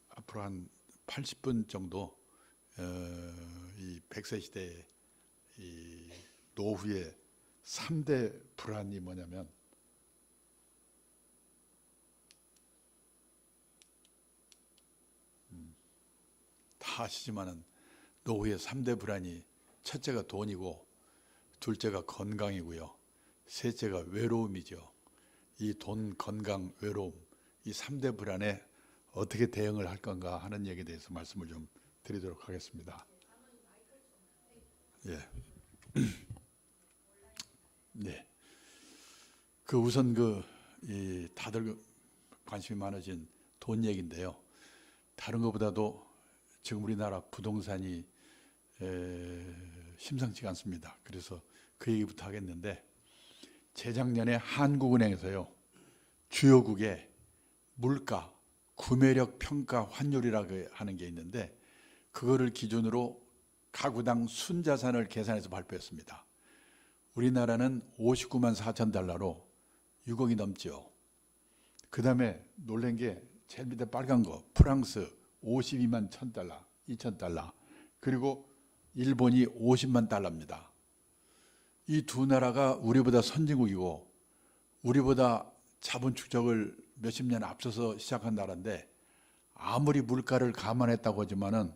앞으로 한 80분 정도 이 100세 시대의 이 노후의 3대 불안이 뭐냐면 다 아시지만은 노후의 3대 불안이 첫째가 돈이고 둘째가 건강이고요. 셋째가 외로움이죠. 이 돈, 건강, 외로움 이 3대 불안에 어떻게 대응을 할 건가 하는 얘기에 대해서 말씀을 좀 드리도록 하겠습니다. 예. 네. 우선 다들 관심이 많아진 돈 얘기인데요. 다른 것보다도 지금 우리나라 부동산이 심상치가 않습니다. 그래서 그 얘기부터 하겠는데, 재작년에 한국은행에서요, 주요국의 물가, 구매력 평가 환율이라고 하는 게 있는데, 그거를 기준으로 가구당 순자산을 계산해서 발표했습니다. 우리나라는 59만 4천 달러로 6억이 넘죠. 그 다음에 놀란 게 제일 밑에 빨간 거, 프랑스 52만 1천 달러, 2천 달러, 그리고 일본이 50만 달러입니다. 이 두 나라가 우리보다 선진국이고 우리보다 자본 축적을 몇십 년 앞서서 시작한 나라인데, 아무리 물가를 감안했다고 하지만은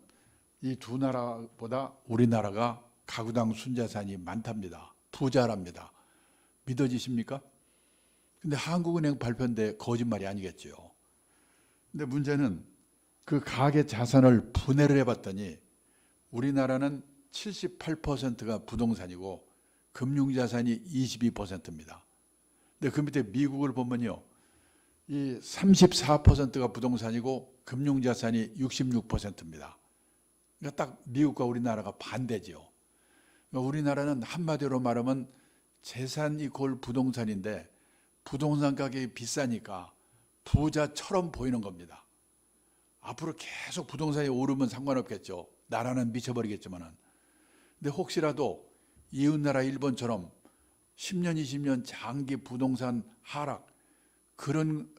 이 두 나라보다 우리나라가 가구당 순자산이 많답니다. 부자랍니다. 믿어지십니까? 근데 한국은행 발표인데 거짓말이 아니겠죠. 근데 문제는 그 가계 자산을 분해를 해봤더니 우리나라는 78%가 부동산이고 금융자산이 22%입니다. 근데 그 밑에 미국을 보면요, 이 34%가 부동산이고 금융자산이 66%입니다. 그러니까 딱 미국과 우리나라가 반대죠. 그러니까 우리나라는 한마디로 말하면 재산 이퀄 부동산인데 부동산 가격이 비싸니까 부자처럼 보이는 겁니다. 앞으로 계속 부동산이 오르면 상관없겠죠. 나라는 미쳐버리겠지만은. 근데 혹시라도 이웃나라 일본처럼 10년, 20년 장기 부동산 하락, 그런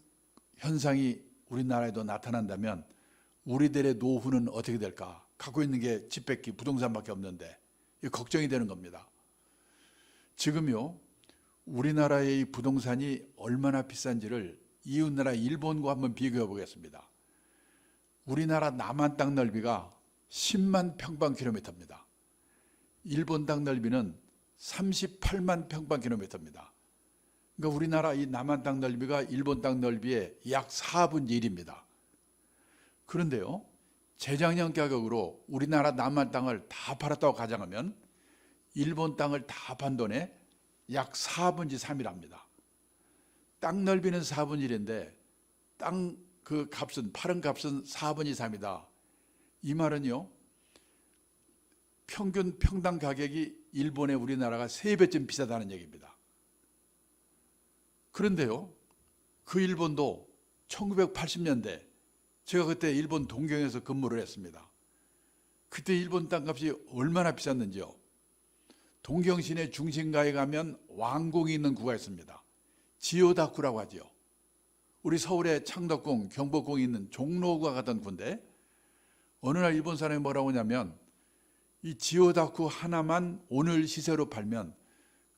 현상이 우리나라에도 나타난다면 우리들의 노후는 어떻게 될까? 갖고 있는 게 집 뺏기 부동산밖에 없는데 걱정이 되는 겁니다. 지금요, 우리나라의 부동산이 얼마나 비싼지를 이웃나라 일본과 한번 비교해 보겠습니다. 우리나라 남한 땅 넓이가 10만 평방킬로미터입니다. 일본 땅 넓이는 38만 평방킬로미터입니다. 그러니까 우리나라 이 남한 땅 넓이가 일본 땅 넓이의 약 4분의 1입니다. 그런데요, 재작년 가격으로 우리나라 남한 땅을 다 팔았다고 가정하면 일본 땅을 다 판 돈에 약 4분의 3이랍니다. 땅 넓이는 4분의 1인데 땅 그 값은, 파는 값은 4분의 3이다. 이 말은요, 평균 평당 가격이 일본의 우리나라가 3배쯤 비싸다는 얘기입니다. 그런데요, 그 일본도 1980년대, 제가 그때 일본 동경에서 근무를 했습니다. 그때 일본 땅값이 얼마나 비쌌는지요. 동경 시내 중심가에 가면 왕궁이 있는 구가 있습니다. 지요다쿠라고 하죠. 우리 서울의 창덕궁, 경복궁이 있는 종로구와 같은 구인데, 어느 날 일본 사람이 뭐라고 하냐면 이 지요다쿠 하나만 오늘 시세로 팔면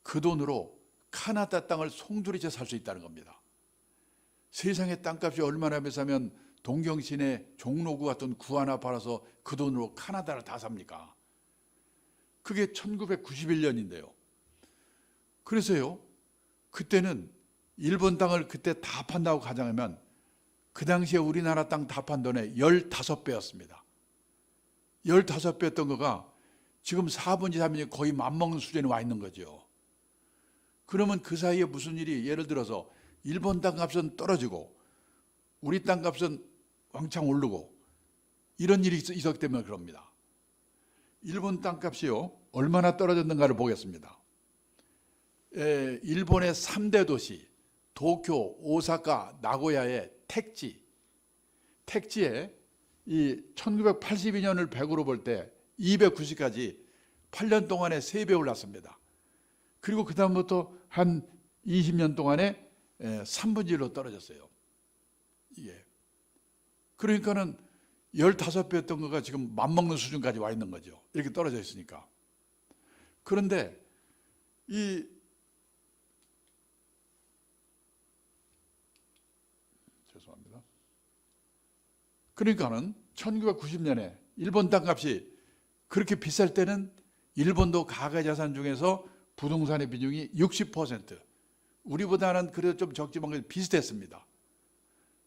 그 돈으로 카나다 땅을 송두리째 살 수 있다는 겁니다. 세상에 땅값이 얼마나 비싸면 동경 시내 종로구 같은 구 하나 팔아서 그 돈으로 카나다를 다 삽니까? 그게 1991년인데요. 그래서요, 그때는 일본 땅을 그때 다 판다고 가정하면 그 당시에 우리나라 땅 다 판 돈의 15배였습니다. 15배였던 거가 지금 4분의 3이니 거의 맞먹는 수준에 와 있는 거죠. 그러면 그 사이에 무슨 일이, 예를 들어서 일본 땅 값은 떨어지고 우리 땅 값은 왕창 오르고 이런 일이 있었기 때문에 그럽니다. 일본 땅 값이요, 얼마나 떨어졌는가를 보겠습니다. 일본의 3대 도시 도쿄, 오사카, 나고야의 택지에 이 1982년을 100으로 볼 때 290까지 8년 동안에 3배 올랐습니다. 그리고 그 다음부터 한 20년 동안에 3분의 1로 떨어졌어요. 이게. 그러니까는 15배였던 거가 지금 맘먹는 수준까지 와 있는 거죠. 이렇게 떨어져 있으니까. 그런데 죄송합니다. 그러니까는 1990년에 일본 땅값이 그렇게 비쌀 때는 일본도 가계자산 중에서 부동산의 비중이 60%, 우리보다는 그래도 좀 적지만 비슷했습니다.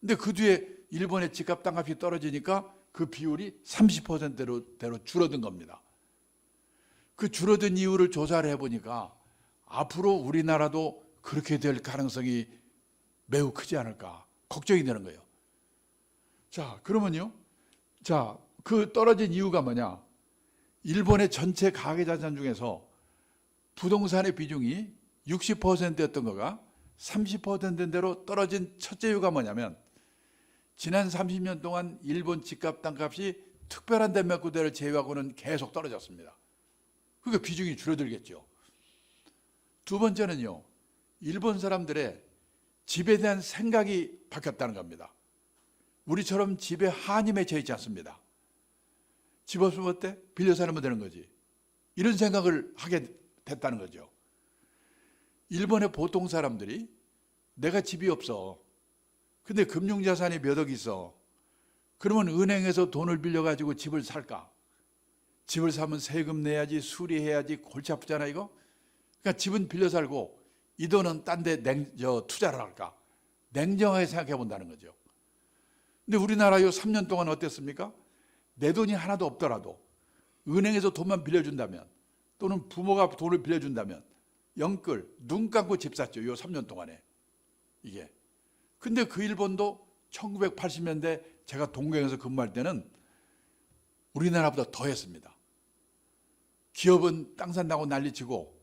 근데 그 뒤에 일본의 집값 땅값이 떨어지니까 그 비율이 30%대로 줄어든 겁니다. 그 줄어든 이유를 조사를 해보니까 앞으로 우리나라도 그렇게 될 가능성이 매우 크지 않을까 걱정이 되는 거예요. 자, 그러면요. 자, 그 떨어진 이유가 뭐냐? 일본의 전체 가계자산 중에서 부동산의 비중이 60%였던 거가 30%대로 떨어진 첫째 이유가 뭐냐면 지난 30년 동안 일본 집값 땅값이 특별한 데 몇 군데를 제외하고는 계속 떨어졌습니다. 그러니까 비중이 줄어들겠죠. 두 번째는요. 일본 사람들의 집에 대한 생각이 바뀌었다는 겁니다. 우리처럼 집에 한이 맺혀 있지 않습니다. 집 없으면 어때? 빌려 살면 되는 거지. 이런 생각을 하게 됐다는 거죠. 일본의 보통 사람들이 내가 집이 없어. 근데 금융자산이 몇 억 있어. 그러면 은행에서 돈을 빌려가지고 집을 살까? 집을 사면 세금 내야지, 수리해야지, 골치 아프잖아 이거? 그러니까 집은 빌려 살고 이 돈은 딴 데 투자를 할까? 냉정하게 생각해 본다는 거죠. 근데 우리나라 요 3년 동안 어땠습니까? 내 돈이 하나도 없더라도 은행에서 돈만 빌려준다면 또는 부모가 돈을 빌려준다면 영끌, 눈 감고 집 샀죠. 요 3년 동안에. 이게. 근데 그 일본도 1980년대 제가 동경에서 근무할 때는 우리나라보다 더 했습니다. 기업은 땅 산다고 난리치고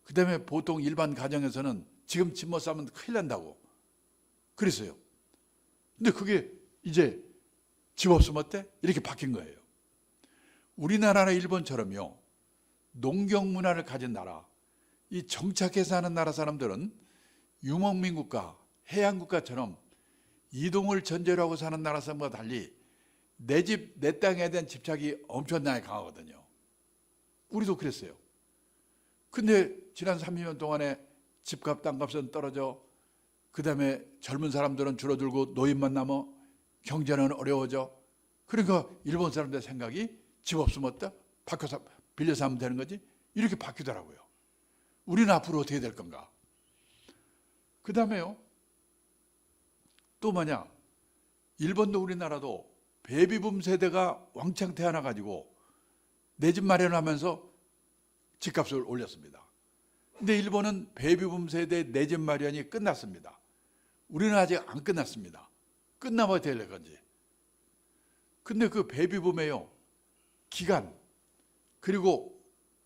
그다음에 보통 일반 가정에서는 지금 집 못 사면 큰일 난다고 그랬어요. 근데 그게 이제 집 없으면 어때? 이렇게 바뀐 거예요. 우리나라나 일본처럼요. 농경 문화를 가진 나라, 이 정착해 사는 나라 사람들은 유목민국가, 해양국가처럼 이동을 전제로 하고 사는 나라 사람과 달리 내 집, 내 땅에 대한 집착이 엄청나게 강하거든요. 우리도 그랬어요. 근데 지난 30년 동안에 집값, 땅값은 떨어져 그 다음에 젊은 사람들은 줄어들고 노인만 남아 경제는 어려워져. 그러니까 일본 사람들의 생각이 집 없으면 어때? 바꿔서 빌려서 하면 되는 거지? 이렇게 바뀌더라고요. 우리는 앞으로 어떻게 될 건가? 그 다음에요. 또 뭐냐? 일본도 우리나라도 베이비붐 세대가 왕창 태어나가지고 내 집 마련하면서 집값을 올렸습니다. 근데 일본은 베이비붐 세대 내 집 마련이 끝났습니다. 우리는 아직 안 끝났습니다. 끝나면 어떻게 될 건지. 근데 그 베이비붐에요. 기간 그리고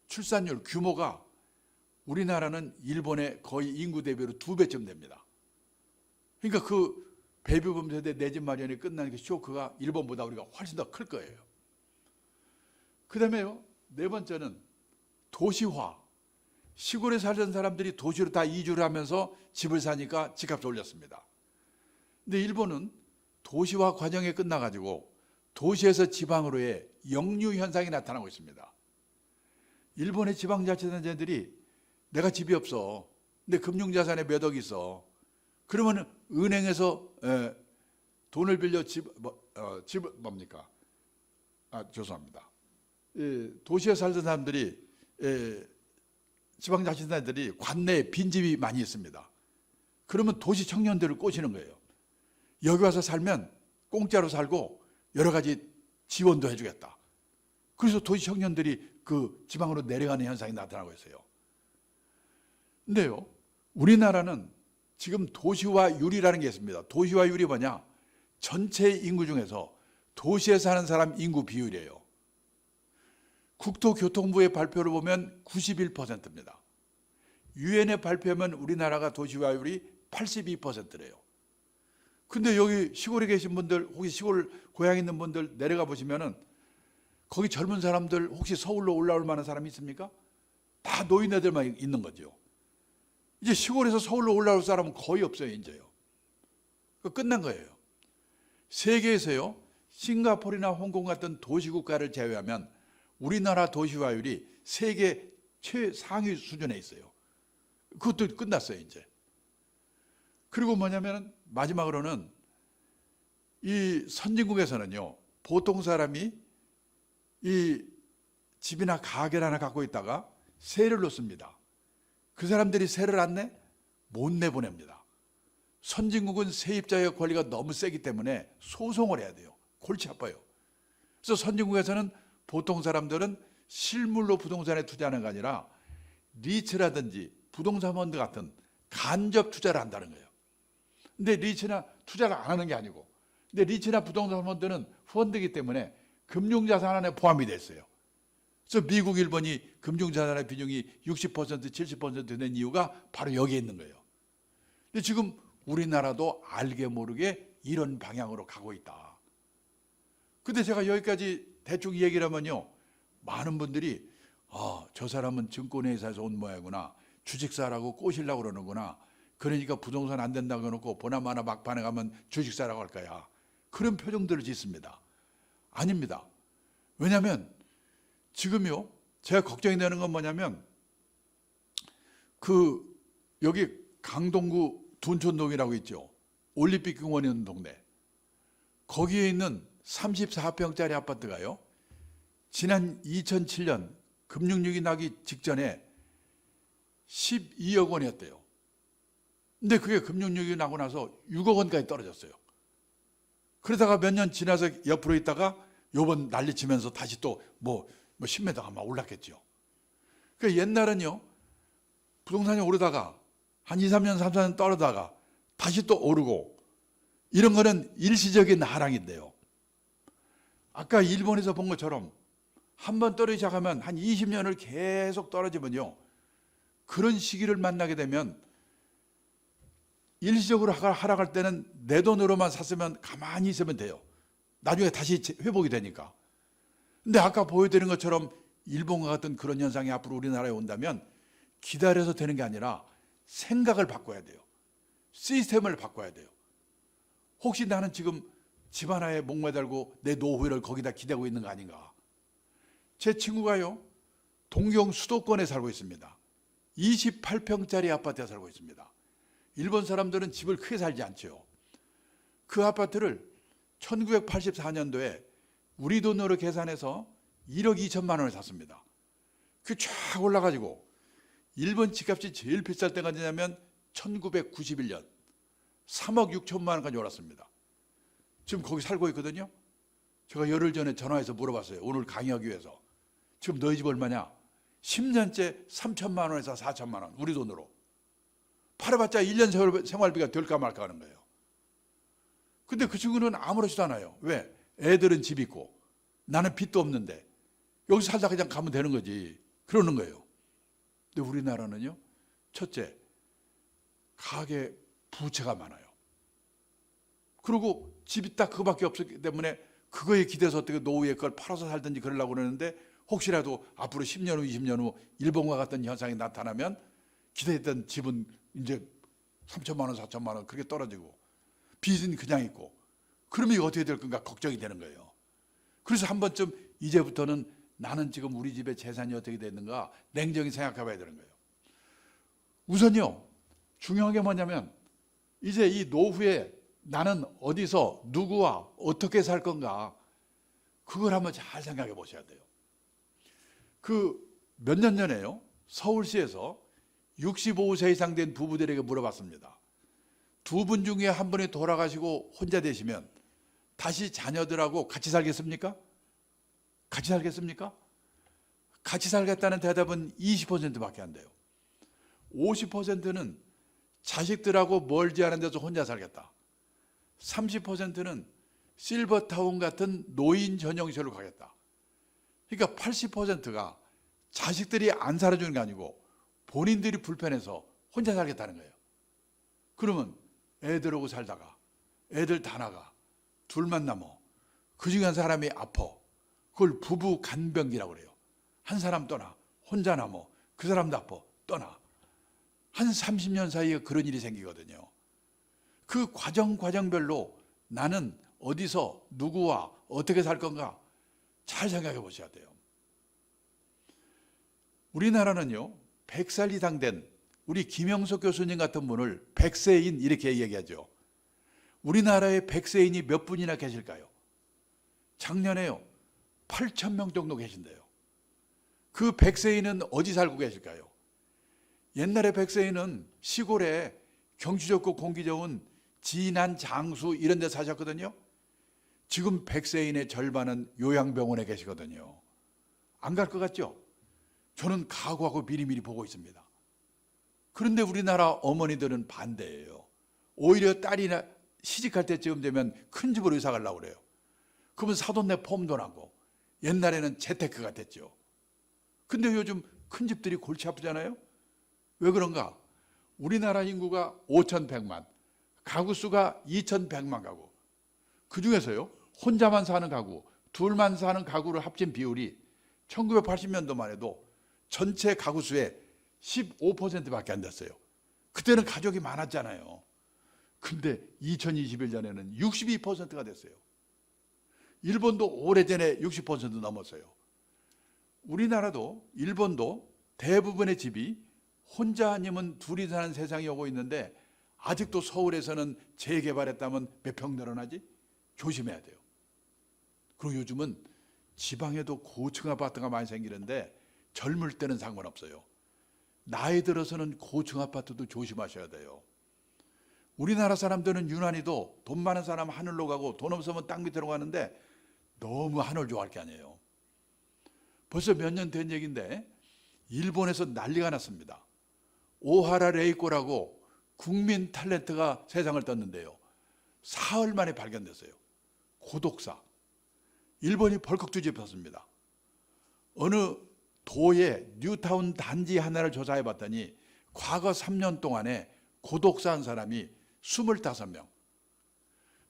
출산율 규모가 우리나라는 일본의 거의 인구 대비로 2배쯤 됩니다. 그러니까 그 베이비붐 세대 내 집 마련이 끝나는 그 쇼크가 일본보다 우리가 훨씬 더 클 거예요. 그 다음에요. 네 번째는 도시화. 시골에 살던 사람들이 도시로 다 이주를 하면서 집을 사니까 집값을 올렸습니다. 근데 일본은 도시화 과정이 끝나가지고 도시에서 지방으로의 역류 현상이 나타나고 있습니다. 일본의 지방자치단체들이 내가 집이 없어. 근데 금융자산에 몇 억 있어. 그러면 은행에서 돈을 빌려 집을 뭡니까? 죄송합니다. 도시에 살던 사람들이 지방자치단체들이 관내에 빈집이 많이 있습니다. 그러면 도시 청년들을 꼬시는 거예요. 여기 와서 살면 공짜로 살고 여러 가지 지원도 해주겠다. 그래서 도시 청년들이 그 지방으로 내려가는 현상이 나타나고 있어요. 근데요, 우리나라는 지금 도시화율이라는 게 있습니다. 도시화율이 뭐냐? 전체 인구 중에서 도시에 사는 사람 인구 비율이에요. 국토교통부의 발표를 보면 91%입니다. 유엔의 발표하면 우리나라가 도시화율이 82%래요. 근데 여기 시골에 계신 분들, 혹시 시골 고향 있는 분들 내려가 보시면은 거기 젊은 사람들 혹시 서울로 올라올 만한 사람이 있습니까? 다 노인네들만 있는 거죠. 이제 시골에서 서울로 올라올 사람은 거의 없어요, 이제요. 끝난 거예요. 세계에서요, 싱가포르나 홍콩 같은 도시국가를 제외하면 우리나라 도시화율이 세계 최상위 수준에 있어요. 그것도 끝났어요, 이제. 그리고 뭐냐면 마지막으로는 이 선진국에서는요, 보통 사람이 이 집이나 가게를 하나 갖고 있다가 세를 놓습니다. 그 사람들이 세를 안 내? 못 내보냅니다. 선진국은 세입자의 권리가 너무 세기 때문에 소송을 해야 돼요. 골치 아파요. 그래서 선진국에서는 보통 사람들은 실물로 부동산에 투자하는 게 아니라 리츠라든지 부동산 펀드 같은 간접 투자를 한다는 거예요. 근데 리츠나 투자를 안 하는 게 아니고, 근데 리츠나 부동산 펀드는 펀드이기 때문에 금융자산 안에 포함이 됐어요. 그래서 미국, 일본이 금융자산의 비중이 60%, 70% 된 이유가 바로 여기에 있는 거예요. 근데 지금 우리나라도 알게 모르게 이런 방향으로 가고 있다. 근데 제가 여기까지 대충 얘기를 하면요, 많은 분들이 저 사람은 증권회사에서 온 모양이구나, 주식사라고 꼬시려고 그러는구나, 그러니까 부동산 안 된다고 해놓고 보나마나 막판에 가면 주식사라고 할 거야, 그런 표정들을 짓습니다. 아닙니다. 왜냐하면 지금요, 제가 걱정이 되는 건 뭐냐면 여기 강동구 둔촌동이라고 있죠. 올림픽 공원이 있는 동네. 거기에 있는 34평짜리 아파트가요, 지난 2007년 금융위기 나기 직전에 12억 원이었대요. 근데 그게 금융위기 나고 나서 6억 원까지 떨어졌어요. 그러다가 몇 년 지나서 옆으로 있다가 요번 난리치면서 다시 또 뭐 10m가 막 올랐겠죠. 그러니까 옛날은요, 부동산이 오르다가 한 2, 3년, 3, 4년 떨어다가 다시 또 오르고, 이런 거는 일시적인 하락인데요. 아까 일본에서 본 것처럼 한번 떨어지기 시작하면 한 20년을 계속 떨어지면요, 그런 시기를 만나게 되면 일시적으로 하락할 때는 내 돈으로만 샀으면 가만히 있으면 돼요. 나중에 다시 회복이 되니까. 근데 아까 보여드린 것처럼 일본과 같은 그런 현상이 앞으로 우리나라에 온다면 기다려서 되는 게 아니라 생각을 바꿔야 돼요. 시스템을 바꿔야 돼요. 혹시 나는 지금 집 하나에 목매달고 내 노후를 거기다 기대고 있는 거 아닌가? 제 친구가요, 동경 수도권에 살고 있습니다. 28평짜리 아파트에 살고 있습니다. 일본 사람들은 집을 크게 살지 않죠. 그 아파트를 1984년도에 우리 돈으로 계산해서 1억 2천만 원을 샀습니다. 그 쫙 올라가지고 일본 집값이 제일 비쌀 때가 언제냐면 1991년 3억 6천만 원까지 올랐습니다. 지금 거기 살고 있거든요. 제가 열흘 전에 전화해서 물어봤어요. 오늘 강의하기 위해서. 지금 너희 집 얼마냐? 10년째 3천만 원에서 4천만 원, 우리 돈으로. 팔아봤자 1년 생활비가 될까 말까 하는 거예요. 근데 그 친구는 아무렇지도 않아요. 왜? 애들은 집 있고 나는 빚도 없는데 여기서 살다 그냥 가면 되는 거지, 그러는 거예요. 근데 우리나라는요, 첫째, 가계 부채가 많아요. 그리고 집이 딱 그거밖에 없었기 때문에 그거에 기대서 어떻게 노후에 그걸 팔아서 살든지 그러려고 그러는데, 혹시라도 앞으로 10년 후, 20년 후 일본과 같은 현상이 나타나면 기대했던 집은 이제 3천만 원, 4천만 원 그렇게 떨어지고 빚은 그냥 있고, 그러면 이거 어떻게 될 건가 걱정이 되는 거예요. 그래서 한 번쯤 이제부터는 나는 지금 우리 집의 재산이 어떻게 됐는가 냉정히 생각해 봐야 되는 거예요. 우선요, 중요한 게 뭐냐면 이제 이 노후에 나는 어디서 누구와 어떻게 살 건가, 그걸 한번 잘 생각해 보셔야 돼요. 몇 년 전에요, 서울시에서 65세 이상 된 부부들에게 물어봤습니다. 두 분 중에 한 분이 돌아가시고 혼자 되시면 다시 자녀들하고 같이 살겠습니까? 같이 살겠습니까? 같이 살겠다는 대답은 20%밖에 안 돼요. 50%는 자식들하고 멀지 않은 데서 혼자 살겠다. 30%는 실버타운 같은 노인 전용시설로 가겠다. 그러니까 80%가 자식들이 안 살아주는 게 아니고 본인들이 불편해서 혼자 살겠다는 거예요. 그러면 애들하고 살다가 애들 다 나가, 둘만 남어. 그 중에 한 사람이 아파. 그걸 부부 간병기라고 그래요. 한 사람 떠나, 혼자 남어. 그 사람도 아파, 떠나. 한 30년 사이에 그런 일이 생기거든요. 그 과정별로 나는 어디서 누구와 어떻게 살 건가 잘 생각해 보셔야 돼요. 우리나라는요, 100살 이상 된 우리 김영석 교수님 같은 분을 100세인 이렇게 얘기하죠. 우리나라에 100세인이 몇 분이나 계실까요? 작년에요, 8,000명 정도 계신대요. 그 100세인은 어디 살고 계실까요? 옛날에 100세인은 시골에 경치 좋고 공기 좋은 진안, 장수 이런 데 사셨거든요. 지금 100세인의 절반은 요양병원에 계시거든요. 안 갈 것 같죠? 저는 각오하고 미리미리 보고 있습니다. 그런데 우리나라 어머니들은 반대예요. 오히려 딸이나 시집갈 때쯤 되면 큰 집으로 이사 가려고 그래요. 그러면 사돈네 폼도 나고 옛날에는 재테크가 됐죠. 근데 요즘 큰 집들이 골치 아프잖아요. 왜 그런가? 우리나라 인구가 5,100만, 가구 수가 2,100만 가구. 그 중에서요, 혼자만 사는 가구, 둘만 사는 가구를 합친 비율이 1980년도만 해도 전체 가구 수의 15%밖에 안 됐어요. 그때는 가족이 많았잖아요. 근데 2021년에는 62%가 됐어요. 일본도 오래전에 60% 넘었어요. 우리나라도 일본도 대부분의 집이 혼자 아니면 둘이 사는 세상이 오고 있는데 아직도 서울에서는 재개발했다면 몇 평 늘어나지? 조심해야 돼요. 그리고 요즘은 지방에도 고층 아파트가 많이 생기는데 젊을 때는 상관없어요. 나이 들어서는 고층 아파트도 조심하셔야 돼요. 우리나라 사람들은 유난히도 돈 많은 사람 하늘로 가고 돈 없으면 땅 밑으로 가는데 너무 하늘 좋아할 게 아니에요. 벌써 몇 년 된 얘기인데 일본에서 난리가 났습니다. 오하라 레이코라고 국민 탤런트가 세상을 떴는데요. 사흘 만에 발견됐어요. 고독사. 일본이 벌컥 뒤집혔습니다. 어느 도의 뉴타운 단지 하나를 조사해 봤더니 과거 3년 동안에 고독사한 사람이 25명.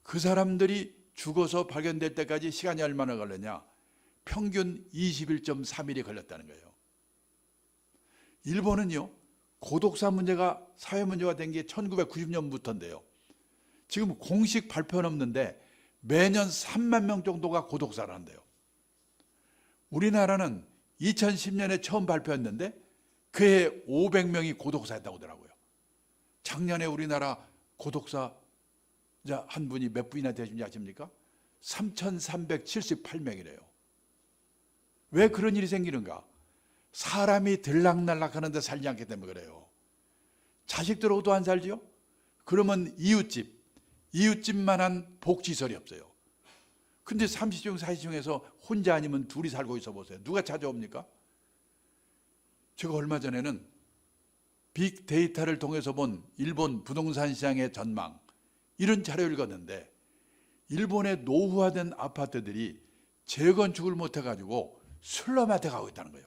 그 사람들이 죽어서 발견될 때까지 시간이 얼마나 걸렸냐? 평균 21.3일이 걸렸다는 거예요. 일본은요, 고독사 문제가 사회 문제가 된 게 1990년부터인데요. 지금 공식 발표는 없는데 매년 3만 명 정도가 고독사를 한대요. 우리나라는 2010년에 처음 발표했는데 그해 500명이 고독사했다고 하더라고요. 작년에 우리나라 고독사 한 분이 몇 분이나 되신지 아십니까? 3,378명이래요. 왜 그런 일이 생기는가? 사람이 들락날락 하는데 살지 않기 때문에 그래요. 자식들하고도 안 살지요? 그러면 이웃집만한 복지시설이 없어요. 근데 30중, 40중에서 혼자 아니면 둘이 살고 있어 보세요. 누가 찾아옵니까? 제가 얼마 전에는 빅데이터를 통해서 본 일본 부동산 시장의 전망, 이런 자료를 읽었는데 일본의 노후화된 아파트들이 재건축을 못해가지고 슬럼한테 가고 있다는 거예요.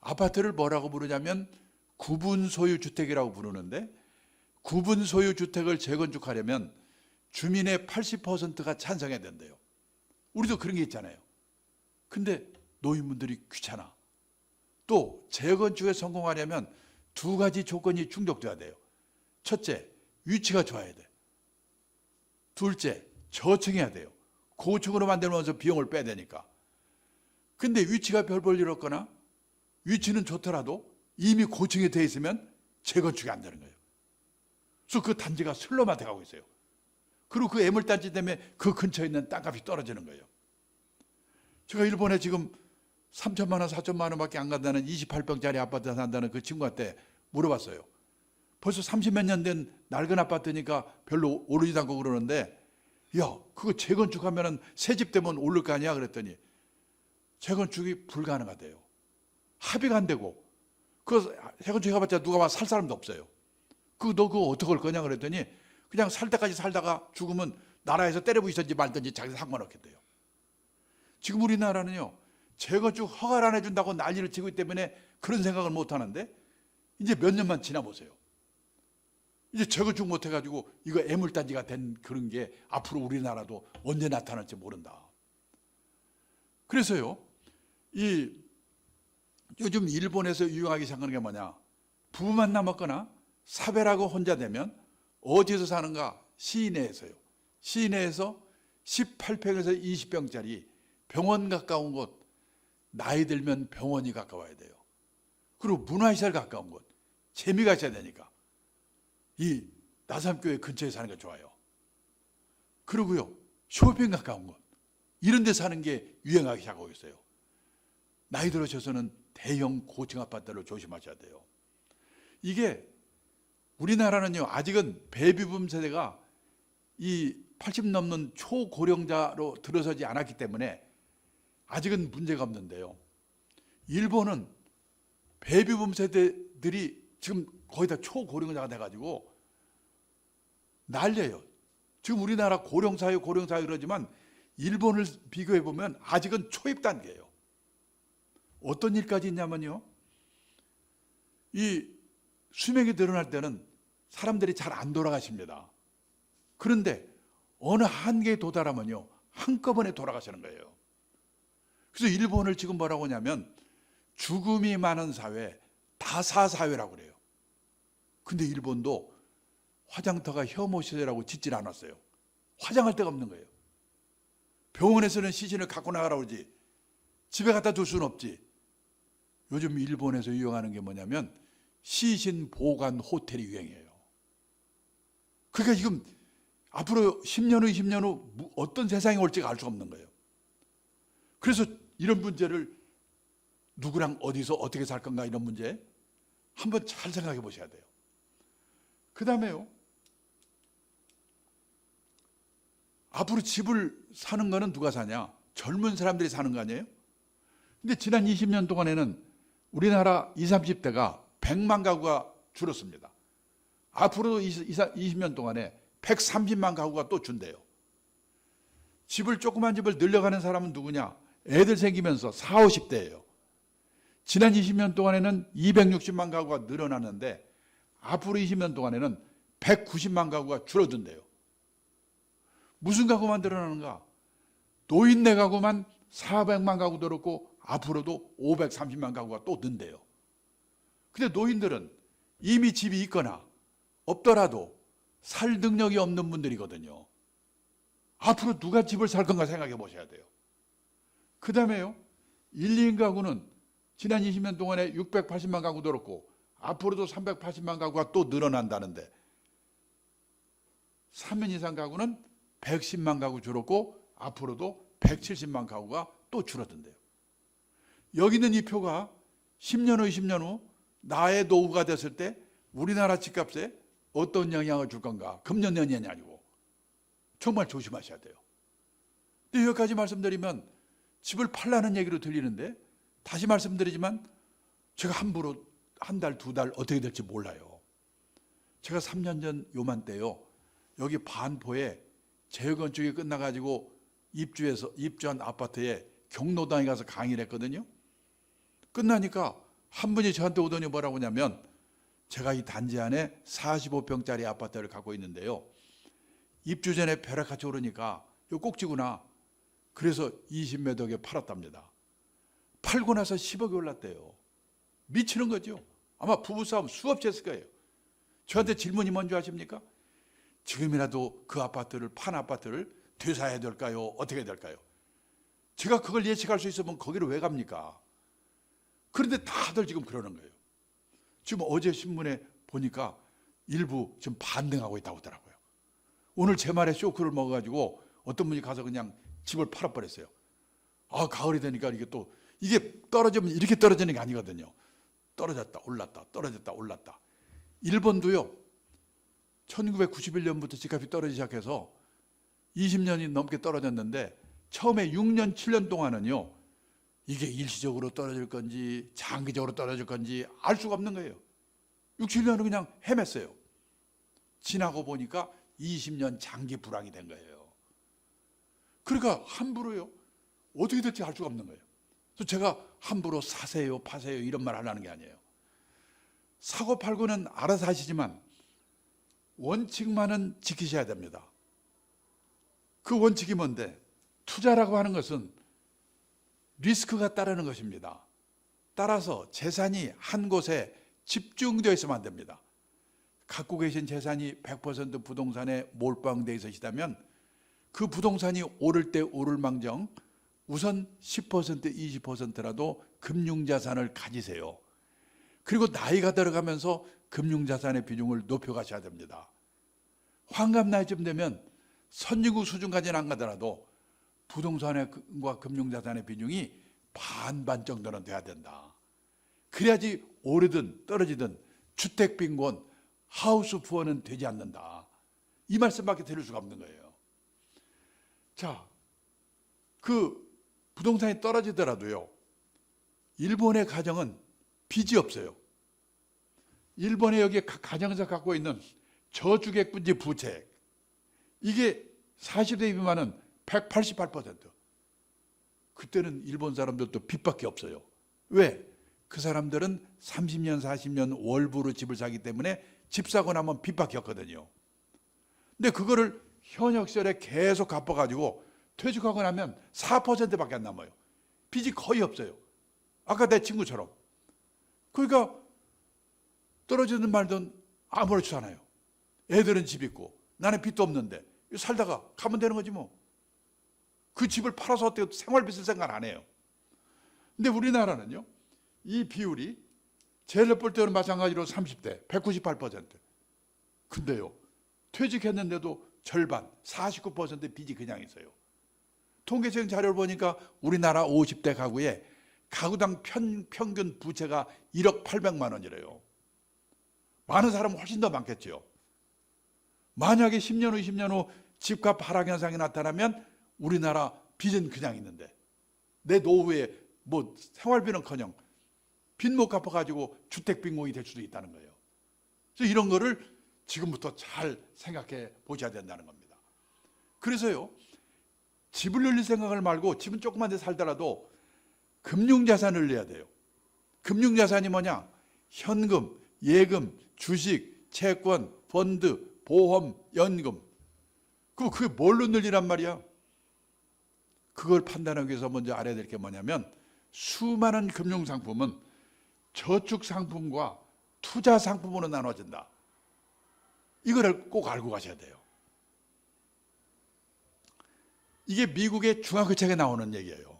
아파트를 뭐라고 부르냐면 구분 소유 주택이라고 부르는데 구분 소유 주택을 재건축하려면 주민의 80%가 찬성해야 된대요. 우리도 그런 게 있잖아요. 근데 노인분들이 귀찮아. 또 재건축에 성공하려면 두 가지 조건이 충족돼야 돼요. 첫째, 위치가 좋아야 돼. 둘째, 저층해야 돼요. 고층으로 만들면서 비용을 빼야 되니까. 근데 위치가 별 볼 일 없거나 위치는 좋더라도 이미 고층에 돼 있으면 재건축이 안 되는 거예요. 그래서 그 단지가 슬럼한테 가고 있어요. 그리고 그 애물단지 때문에 그 근처에 있는 땅값이 떨어지는 거예요. 제가 일본에 지금 3천만 원, 4천만 원밖에 안 간다는 28평짜리 아파트 산다는 그 친구한테 물어봤어요. 벌써 30몇 년 된 낡은 아파트니까 별로 오르지도 않고 그러는데 야, 그거 재건축하면 새 집 되면 오를 거 아니야? 그랬더니 재건축이 불가능하대요. 합의가 안 되고 그 재건축 해봤자 누가 와 살 사람도 없어요. 너 그거 어떻게 할 거냐? 그랬더니 그냥 살 때까지 살다가 죽으면 나라에서 때려부시든지 말든지 자기 상관없겠대요. 지금 우리나라는요, 재건축 허가를 안 해준다고 난리를 치고 있기 때문에 그런 생각을 못 하는데 이제 몇 년만 지나보세요. 이제 재건축 못 해가지고 이거 애물단지가 된 그런 게 앞으로 우리나라도 언제 나타날지 모른다. 그래서요, 요즘 일본에서 유행하기 시작하는 게 뭐냐? 부부만 남았거나 사별하고 혼자 되면 어디서 사는가? 시내에서요. 시내에서 18평에서 20평짜리 병원 가까운 곳, 나이 들면 병원이 가까워야 돼요. 그리고 문화시설 가까운 곳, 재미가 있어야 되니까 이 나삼교회 근처에 사는 게 좋아요. 그리고요, 쇼핑 가까운 곳, 이런 데 사는 게 유행하기 시작하고 있어요. 나이 들으셔서는 대형 고층 아파트를 조심하셔야 돼요. 이게 우리나라는요, 아직은 베이비붐 세대가 이 80 넘는 초고령자로 들어서지 않았기 때문에 아직은 문제가 없는데요. 일본은 베이비붐 세대들이 지금 거의 다 초고령자가 돼가지고 난리예요. 지금 우리나라 고령사회 그러지만 일본을 비교해 보면 아직은 초입 단계예요. 어떤 일까지 있냐면요, 이 수명이 늘어날 때는 사람들이 잘 안 돌아가십니다. 그런데 어느 한계에 도달하면요, 한꺼번에 돌아가시는 거예요. 그래서 일본을 지금 뭐라고 하냐면 죽음이 많은 사회, 다사 사회라고 그래요. 근데 일본도 화장터가 혐오 시설이라고 짓질 않았어요. 화장할 데가 없는 거예요. 병원에서는 시신을 갖고 나가라고 그러지 집에 갖다 둘 수는 없지. 요즘 일본에서 유행하는 게 뭐냐면 시신 보관 호텔이 유행이에요. 그러니까 지금 앞으로 10년 후, 20년 후 어떤 세상이 올지가 알 수 없는 거예요. 그래서 이런 문제를 누구랑 어디서 어떻게 살 건가, 이런 문제 한번 잘 생각해 보셔야 돼요. 그 다음에요, 앞으로 집을 사는 거는 누가 사냐? 젊은 사람들이 사는 거 아니에요? 근데 지난 20년 동안에는 우리나라 20, 30대가 100만 가구가 줄었습니다. 앞으로도 20년 동안에 130만 가구가 또 준대요. 조그만 집을 늘려가는 사람은 누구냐? 애들 생기면서 40, 50대예요. 지난 20년 동안에는 260만 가구가 늘어났는데 앞으로 20년 동안에는 190만 가구가 줄어든대요. 무슨 가구만 늘어나는가? 노인네 가구만 400만 가구 늘었고 앞으로도 530만 가구가 또 는대요. 근데 노인들은 이미 집이 있거나 없더라도 살 능력이 없는 분들이거든요. 앞으로 누가 집을 살 건가 생각해 보셔야 돼요. 그 다음에요, 1, 2인 가구는 지난 20년 동안에 680만 가구 늘었고 앞으로도 380만 가구가 또 늘어난다는데 3인 이상 가구는 110만 가구 줄었고 앞으로도 170만 가구가 또 줄어든대요. 여기 있는 이 표가 10년 후, 20년 후 나의 노후가 됐을 때 우리나라 집값에 어떤 영향을 줄 건가? 금년연년이 아니고 정말 조심하셔야 돼요. 근데 여기까지 말씀드리면 집을 팔라는 얘기로 들리는데 다시 말씀드리지만 제가 함부로 한 달, 두 달 어떻게 될지 몰라요. 제가 3년 전 요맘때요, 여기 반포에 재건축이 끝나가지고 입주한 아파트에 경로당에 가서 강의를 했거든요. 끝나니까 한 분이 저한테 오더니 뭐라고 하냐면, 제가 이 단지 안에 45평짜리 아파트를 갖고 있는데요, 입주 전에 벼락같이 오르니까 이거 꼭지구나. 그래서 20몇 억에 팔았답니다. 팔고 나서 10억이 올랐대요. 미치는 거죠. 아마 부부싸움 수없이 했을 거예요. 저한테 질문이 뭔지 아십니까? 지금이라도 그 아파트를, 판 아파트를 되사야 될까요? 어떻게 해야 될까요? 제가 그걸 예측할 수 있으면 거기를 왜 갑니까? 그런데 다들 지금 그러는 거예요. 지금 어제 신문에 보니까 일부 지금 반등하고 있다고 하더라고요. 오늘 제 말에 쇼크를 먹어가지고 어떤 분이 가서 그냥 집을 팔아버렸어요. 아, 가을이 되니까 이게 떨어지면 이렇게 떨어지는 게 아니거든요. 떨어졌다 올랐다 떨어졌다 올랐다. 일본도요, 1991년부터 집값이 떨어지기 시작해서 20년이 넘게 떨어졌는데 처음에 6년 7년 동안은요, 이게 일시적으로 떨어질 건지 장기적으로 떨어질 건지 알 수가 없는 거예요. 6, 7년은 그냥 헤맸어요. 지나고 보니까 20년 장기 불황이 된 거예요. 그러니까 함부로요, 어떻게 될지 알 수가 없는 거예요. 그래서 제가 함부로 사세요 파세요 이런 말 하려는 게 아니에요. 사고 팔고는 알아서 하시지만 원칙만은 지키셔야 됩니다. 그 원칙이 뭔데? 투자라고 하는 것은 리스크가 따르는 것입니다. 따라서 재산이 한 곳에 집중되어 있으면 안 됩니다. 갖고 계신 재산이 100% 부동산에 몰빵되어 있으시다면 그 부동산이 오를 때 오를 망정 우선 10% 20%라도 금융자산을 가지세요. 그리고 나이가 들어가면서 금융자산의 비중을 높여가셔야 됩니다. 환갑 나이쯤 되면 선진국 수준까지는 안 가더라도 부동산과 금융자산의 비중이 반반 정도는 돼야 된다. 그래야지 오르든 떨어지든 주택빈곤, 하우스 푸어는 되지 않는다. 이 말씀밖에 드릴 수가 없는 거예요. 자, 그 부동산이 떨어지더라도요, 일본의 가정은 빚이 없어요. 일본의 여기 가정에서 갖고 있는 저주택분지 부채, 이게 40대 비만은 188%. 그때는 일본 사람들도 빚밖에 없어요. 왜? 그 사람들은 30년, 40년 월부로 집을 사기 때문에 집 사고 나면 빚밖에 없거든요. 근데 그거를 현역 시절에 계속 갚아가지고 퇴직하고 나면 4%밖에 안 남아요. 빚이 거의 없어요. 아까 내 친구처럼. 그러니까 떨어지는 말든 아무렇지도 않아요. 애들은 집 있고 나는 빚도 없는데 살다가 가면 되는 거지 뭐. 그 집을 팔아서 어떻게 생활빚을 생각 안 해요. 근데 우리나라는요, 이 비율이 제일 볼 때는 마찬가지로 30대 198%. 근데요, 퇴직했는데도 절반 49% 빚이 그냥 있어요. 통계청 자료를 보니까 우리나라 50대 가구에 가구당 평균 부채가 1억 800만 원이래요. 많은 사람은 훨씬 더 많겠죠. 만약에 10년 후, 20년 후 집값 하락 현상이 나타나면 우리나라 빚은 그냥 있는데 내 노후에 뭐 생활비는커녕 빚 못 갚아가지고 주택빈공이 될 수도 있다는 거예요. 그래서 이런 거를 지금부터 잘 생각해 보셔야 된다는 겁니다. 그래서요, 집을 늘릴 생각을 말고 집은 조그만 데 살더라도 금융자산을 늘려야 돼요. 금융자산이 뭐냐? 현금, 예금, 주식, 채권, 펀드, 보험, 연금. 그게 뭘로 늘리란 말이야? 그걸 판단하기 위해서 먼저 알아야 될 게 뭐냐면, 수많은 금융상품은 저축상품과 투자상품으로 나눠진다. 이거를 꼭 알고 가셔야 돼요. 이게 미국의 중학교 책에 나오는 얘기예요.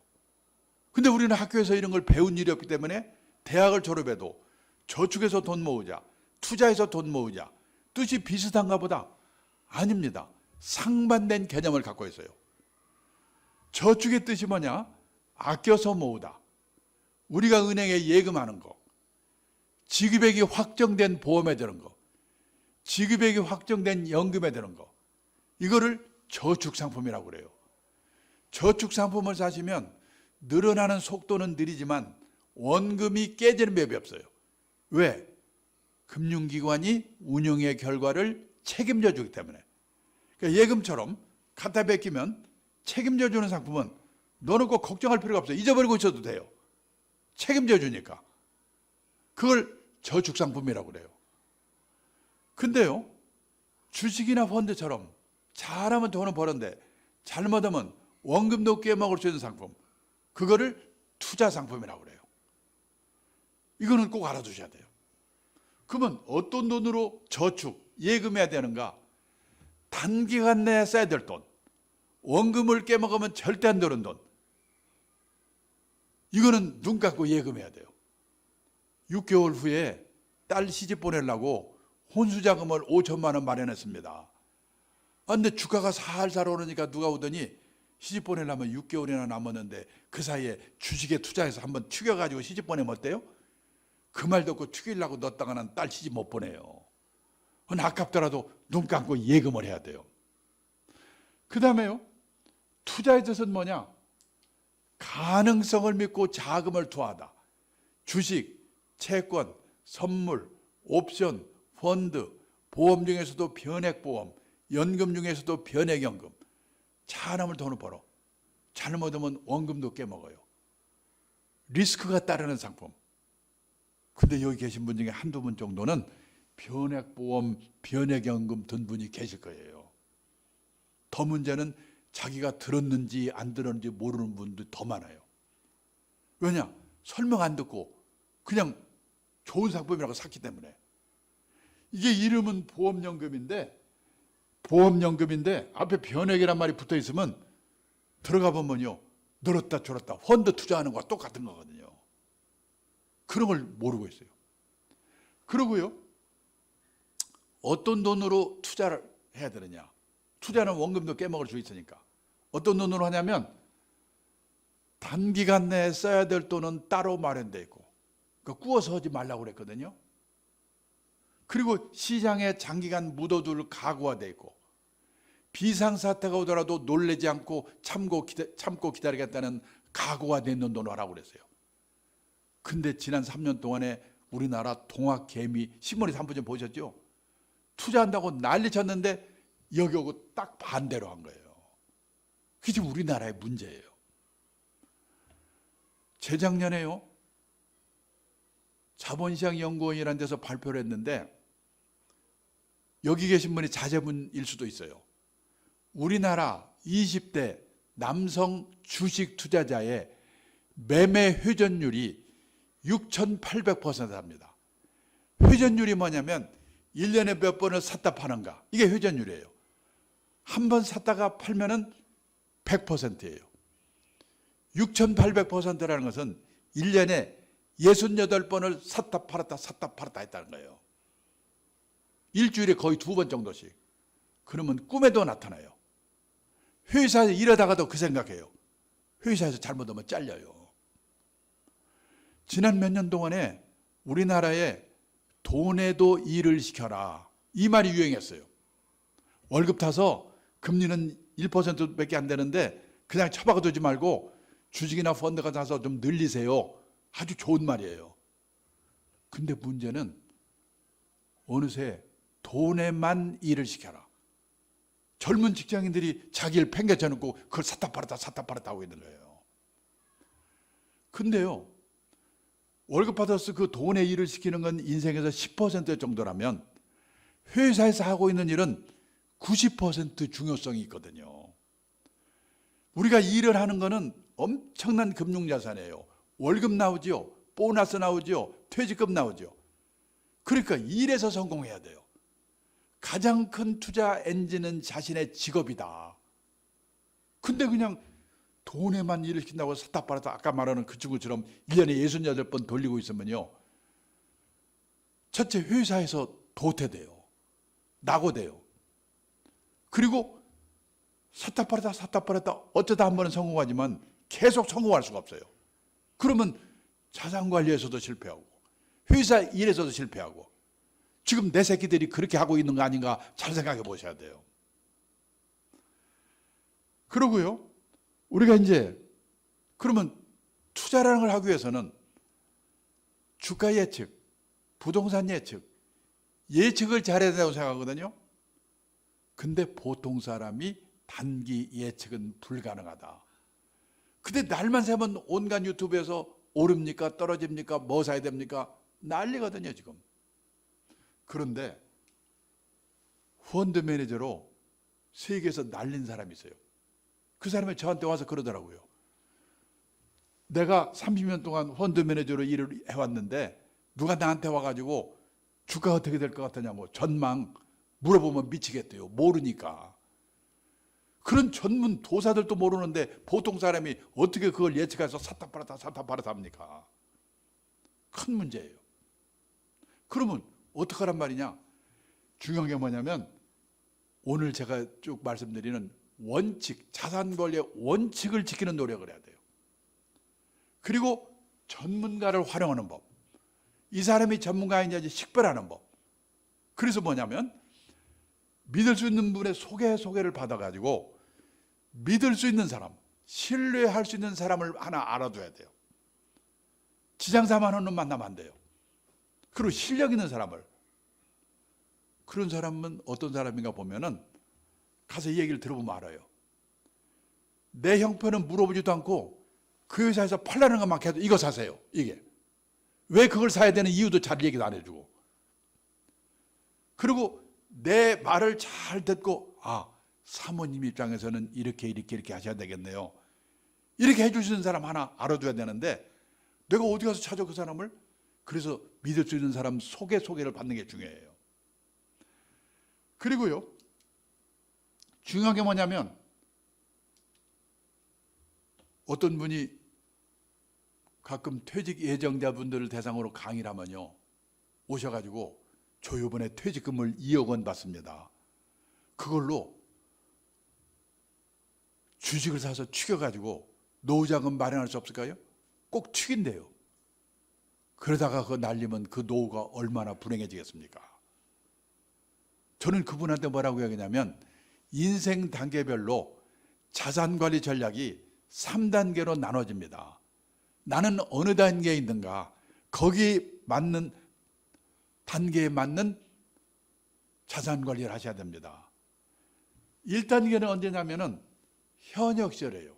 근데 우리는 학교에서 이런 걸 배운 일이 없기 때문에 대학을 졸업해도 저축해서 돈 모으자, 투자해서 돈 모으자, 뜻이 비슷한가 보다. 아닙니다. 상반된 개념을 갖고 있어요. 저축의 뜻이 뭐냐? 아껴서 모으다. 우리가 은행에 예금하는 거, 지급액이 확정된 보험에 드는 거, 지급액이 확정된 연금에 드는 거, 이거를 저축상품이라고 그래요. 저축상품을 사시면 늘어나는 속도는 느리지만 원금이 깨지는 법이 없어요. 왜? 금융기관이 운용의 결과를 책임져 주기 때문에. 그러니까 예금처럼 갖다 베끼면 책임져 주는 상품은 너는 꼭 걱정할 필요가 없어요. 잊어버리고 있어도 돼요. 책임져 주니까. 그걸 저축상품이라고 그래요. 근데요, 주식이나 펀드처럼 잘하면 돈을 버는데 잘못하면 원금도 깨먹을 수 있는 상품, 그거를 투자상품이라고 그래요. 이거는 꼭 알아두셔야 돼요. 그러면 어떤 돈으로 저축, 예금해야 되는가? 단기간 내에 써야 될 돈, 원금을 깨먹으면 절대 안 되는 돈, 이거는 눈 감고 예금해야 돼요. 6개월 후에 딸 시집 보내려고 혼수자금을 5천만 원 마련했습니다. 근데 주가가 살살 오르니까 누가 오더니 시집 보내려면 6개월이나 남았는데 그 사이에 주식에 투자해서 한번 튀겨가지고 시집 보내면 어때요? 그 말 듣고 튀기려고 넣었다가는 딸 시집 못 보내요. 아깝더라도 눈 감고 예금을 해야 돼요. 그 다음에요, 투자의 뜻은 뭐냐? 가능성을 믿고 자금을 투하하다. 주식, 채권, 선물, 옵션, 펀드, 보험 중에서도 변액보험, 연금 중에서도 변액연금. 잘하면 돈을 벌어. 잘못하면 원금도 깨먹어요. 리스크가 따르는 상품. 근데 여기 계신 분 중에 한두 분 정도는 변액보험, 변액연금 든 분이 계실 거예요. 더 문제는 자기가 들었는지 안 들었는지 모르는 분도 더 많아요. 왜냐? 설명 안 듣고 그냥 좋은 상품이라고 샀기 때문에. 이게 이름은 보험연금인데 보험연금인데 앞에 변액이란 말이 붙어 있으면 들어가 보면요, 늘었다 줄었다 펀드 투자하는 거와 똑같은 거거든요. 그런 걸 모르고 있어요. 그러고요, 어떤 돈으로 투자를 해야 되느냐. 투자는 원금도 깨먹을 수 있으니까. 어떤 돈으로 하냐면 단기간 내에 써야 될 돈은 따로 마련되어 있고, 그러니까 꾸어서 하지 말라고 그랬거든요. 그리고 시장에 장기간 묻어둘 각오가 되어 있고, 비상사태가 오더라도 놀라지 않고 참고 기다리겠다는 각오가 돼 있는 돈을 하라고 그랬어요. 근데 지난 3년 동안에 우리나라 동학개미 신문에서 한 번 좀 보셨죠? 투자한다고 난리 쳤는데 여기 오고 딱 반대로 한 거예요. 그게 지금 우리나라의 문제예요. 재작년에요, 자본시장연구원이라는 데서 발표를 했는데, 여기 계신 분이 자제분일 수도 있어요. 우리나라 20대 남성 주식 투자자의 매매 회전율이 6,800%입니다. 회전율이 뭐냐면 1년에 몇 번을 샀다 파는가, 이게 회전율이에요. 한 번 샀다가 팔면은 100%예요. 6,800%라는 것은 1년에 68번을 샀다 팔았다 했다는 거예요. 일주일에 거의 2번 정도씩. 그러면 꿈에도 나타나요. 회사에서 일하다가도 그 생각해요. 회사에서 잘못하면 잘려요. 지난 몇 년 동안에 우리나라에 돈에도 일을 시켜라, 이 말이 유행했어요. 월급 타서 금리는 1%밖에 안 되는데 그냥 처박아두지 말고 주식이나 펀드가 사서 좀 늘리세요. 아주 좋은 말이에요. 근데 문제는 어느새 돈에만 일을 시켜라. 젊은 직장인들이 자기를 팽개쳐놓고 그걸 샀다 팔았다 하고 있는 거예요. 근데요, 월급 받아서 그 돈에 일을 시키는 건 인생에서 10% 정도라면 회사에서 하고 있는 일은 90% 중요성이 있거든요. 우리가 일을 하는 거는 엄청난 금융자산이에요. 월급 나오죠, 보너스 나오죠, 퇴직금 나오죠. 그러니까 일에서 성공해야 돼요. 가장 큰 투자 엔진은 자신의 직업이다. 근데 그냥 돈에만 일을 시킨다고 샀다 팔았다, 아까 말하는 그 친구처럼 1년에 68번 돌리고 있으면요, 첫째 회사에서 도태돼요. 낙오돼요. 그리고 샀다 팔았다 어쩌다 한 번은 성공하지만 계속 성공할 수가 없어요. 그러면 자산관리에서도 실패하고 회사 일에서도 실패하고, 지금 내 새끼들이 그렇게 하고 있는 거 아닌가 잘 생각해 보셔야 돼요. 그러고요, 우리가 이제 그러면 투자라는 걸 하기 위해서는 주가 예측, 부동산 예측을 잘해야 된다고 생각하거든요. 근데 보통 사람이 단기 예측은 불가능하다. 근데 날만 새면 온갖 유튜브에서 오릅니까 떨어집니까 뭐 사야 됩니까 난리거든요 지금. 그런데 펀드 매니저로 세계에서 날린 사람이 있어요. 그 사람이 저한테 와서 그러더라고요. 내가 30년 동안 펀드 매니저로 일을 해왔는데 누가 나한테 와가지고 주가 어떻게 될 것 같으냐고 전망 물어보면 미치겠대요. 모르니까. 그런 전문 도사들도 모르는데 보통 사람이 어떻게 그걸 예측해서 샀다 팔았다 합니까? 큰 문제예요. 그러면 어떡하란 말이냐? 중요한 게 뭐냐면 오늘 제가 쭉 말씀드리는 원칙, 자산관리의 원칙을 지키는 노력을 해야 돼요. 그리고 전문가를 활용하는 법. 이 사람이 전문가인지 식별하는 법. 그래서 뭐냐면 믿을 수 있는 분의 소개를 받아가지고 믿을 수 있는 사람, 신뢰할 수 있는 사람을 하나 알아둬야 돼요. 지장사만 하는 만나면 안 돼요. 그리고 실력 있는 사람을. 그런 사람은 어떤 사람인가 보면은 가서 이 얘기를 들어보면 알아요. 내 형편은 물어보지도 않고 그 회사에서 팔라는 것만 해도 이거 사세요. 이게. 왜 그걸 사야 되는 이유도 잘 얘기도 안 해주고. 그리고 내 말을 잘 듣고 사모님 입장에서는 이렇게 하셔야 되겠네요. 이렇게 해주시는 사람 하나 알아둬야 되는데 내가 어디 가서 찾아 그 사람을? 그래서 믿을 수 있는 사람 소개를 받는 게 중요해요. 그리고요, 중요한 게 뭐냐면 어떤 분이 가끔 퇴직 예정자분들을 대상으로 강의를 하면요, 오셔가지고 저 이번에 퇴직금을 2억 원 받습니다. 그걸로 주식을 사서 축여가지고 노후자금 마련할 수 없을까요? 꼭 축인대요. 그러다가 그거 날리면 그 노후가 얼마나 불행해지겠습니까? 저는 그분한테 뭐라고 이야기하냐면 인생 단계별로 자산관리 전략이 3단계로 나눠집니다. 나는 어느 단계에 있는가, 거기에 맞는 단계에 맞는 자산관리를 하셔야 됩니다. 1단계는 언제냐면은 현역 시절이에요.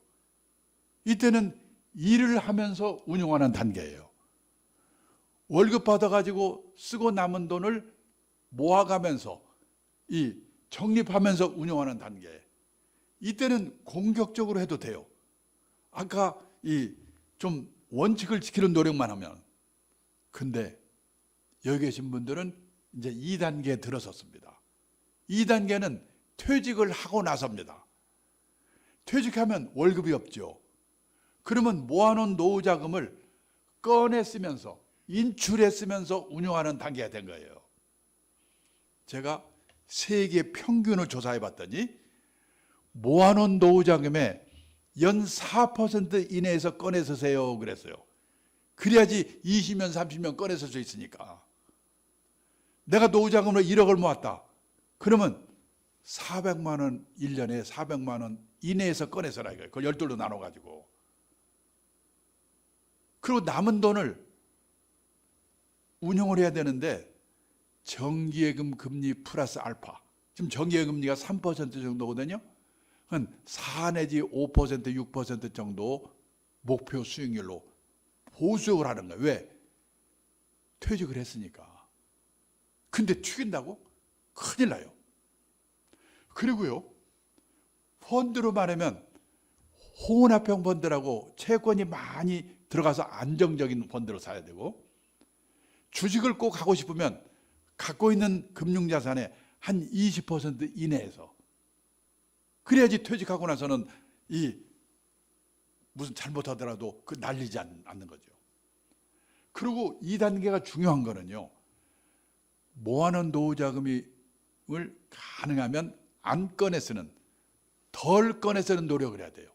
이때는 일을 하면서 운용하는 단계예요. 월급 받아가지고 쓰고 남은 돈을 모아가면서 적립하면서 운용하는 단계. 이때는 공격적으로 해도 돼요. 아까 좀 원칙을 지키는 노력만 하면. 근데 여기 계신 분들은 이제 2단계에 들어섰습니다. 2단계는 퇴직을 하고 나서입니다. 퇴직하면 월급이 없죠. 그러면 모아놓은 노후자금을 꺼내 쓰면서 인출해 쓰면서 운용하는 단계가 된 거예요. 제가 세계 평균을 조사해 봤더니 모아놓은 노후자금의 연 4% 이내에서 꺼내 쓰세요 그랬어요. 그래야지 20년 30년 꺼내 쓸 수 있으니까. 내가 노후자금으로 1억을 모았다. 그러면 400만 원 1년에 400만 원 이내에서 꺼내서라 이거예요. 그걸 12로 나눠가지고. 그리고 남은 돈을 운용을 해야 되는데 정기예금 금리 플러스 알파. 지금 정기예금 금리가 3% 정도거든요. 한 4 내지 5%, 6% 정도 목표 수익률로 보수적으로 하는 거예요. 왜? 퇴직을 했으니까. 근데 튀긴다고? 큰일 나요. 그리고요, 펀드로 말하면 혼합형 펀드라고 채권이 많이 들어가서 안정적인 펀드로 사야 되고, 주식을 꼭 하고 싶으면 갖고 있는 금융자산의 한 20% 이내에서, 그래야지 퇴직하고 나서는 무슨 잘못하더라도 그 날리지 않는 거죠. 그리고 2단계가 중요한 거는요, 모아놓은 노후자금을 가능하면 안 꺼내 쓰는, 덜 꺼내 쓰는 노력을 해야 돼요.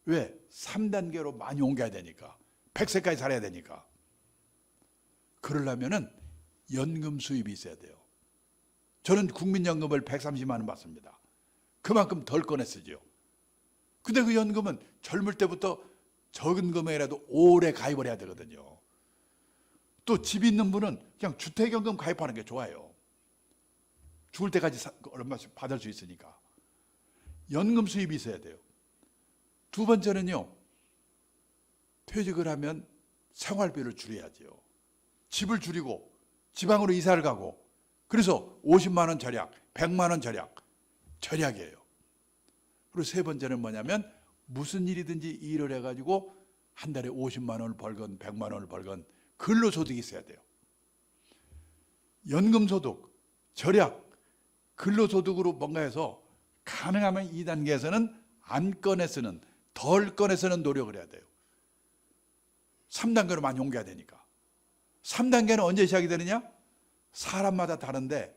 왜? 3단계로 많이 옮겨야 되니까. 100세까지 살아야 되니까. 그러려면은 연금 수입이 있어야 돼요. 저는 국민연금을 130만 원 받습니다. 그만큼 덜 꺼내 쓰죠. 근데 그 연금은 젊을 때부터 적은 금액이라도 오래 가입을 해야 되거든요. 또 집 있는 분은 그냥 주택연금 가입하는 게 좋아요. 죽을 때까지 얼마씩 받을 수 있으니까. 연금 수입이 있어야 돼요. 두 번째는요, 퇴직을 하면 생활비를 줄여야죠. 집을 줄이고 지방으로 이사를 가고, 그래서 50만 원 절약, 100만 원 절약이에요. 그리고 세 번째는 뭐냐면 무슨 일이든지 일을 해가지고 한 달에 50만 원을 벌건 100만 원을 벌건 근로소득이 있어야 돼요. 연금소득, 절약, 근로소득으로 뭔가 해서 가능하면 2단계에서는 안 꺼내 쓰는, 덜 꺼내 쓰는 노력을 해야 돼요. 3단계로 많이 옮겨야 되니까. 3단계는 언제 시작이 되느냐? 사람마다 다른데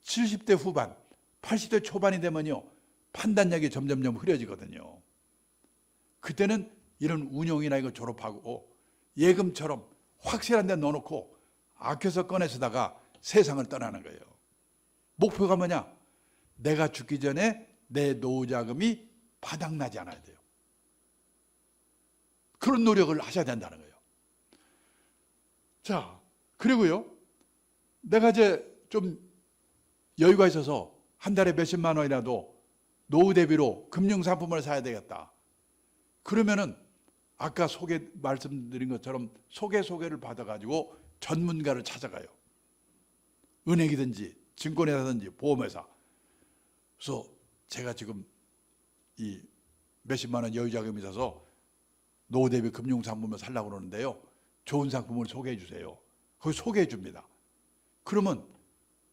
70대 후반, 80대 초반이 되면요, 판단력이 점점점 흐려지거든요. 그때는 이런 운용이나 이거 졸업하고 예금처럼 확실한 데 넣어놓고 아껴서 꺼내 쓰다가 세상을 떠나는 거예요. 목표가 뭐냐? 내가 죽기 전에 내 노후자금이 바닥나지 않아야 돼요. 그런 노력을 하셔야 된다는 거예요. 자, 그리고요, 내가 이제 좀 여유가 있어서 한 달에 몇십만 원이라도 노후 대비로 금융상품을 사야 되겠다. 그러면은 아까 말씀드린 것처럼 소개를 받아가지고 전문가를 찾아가요. 은행이든지 증권회사든지 보험회사. 그래서 제가 지금 이 몇십만 원 여유자금이 있어서 노후 대비 금융상품을 살려고 그러는데요, 좋은 상품을 소개해 주세요. 거기 소개해 줍니다. 그러면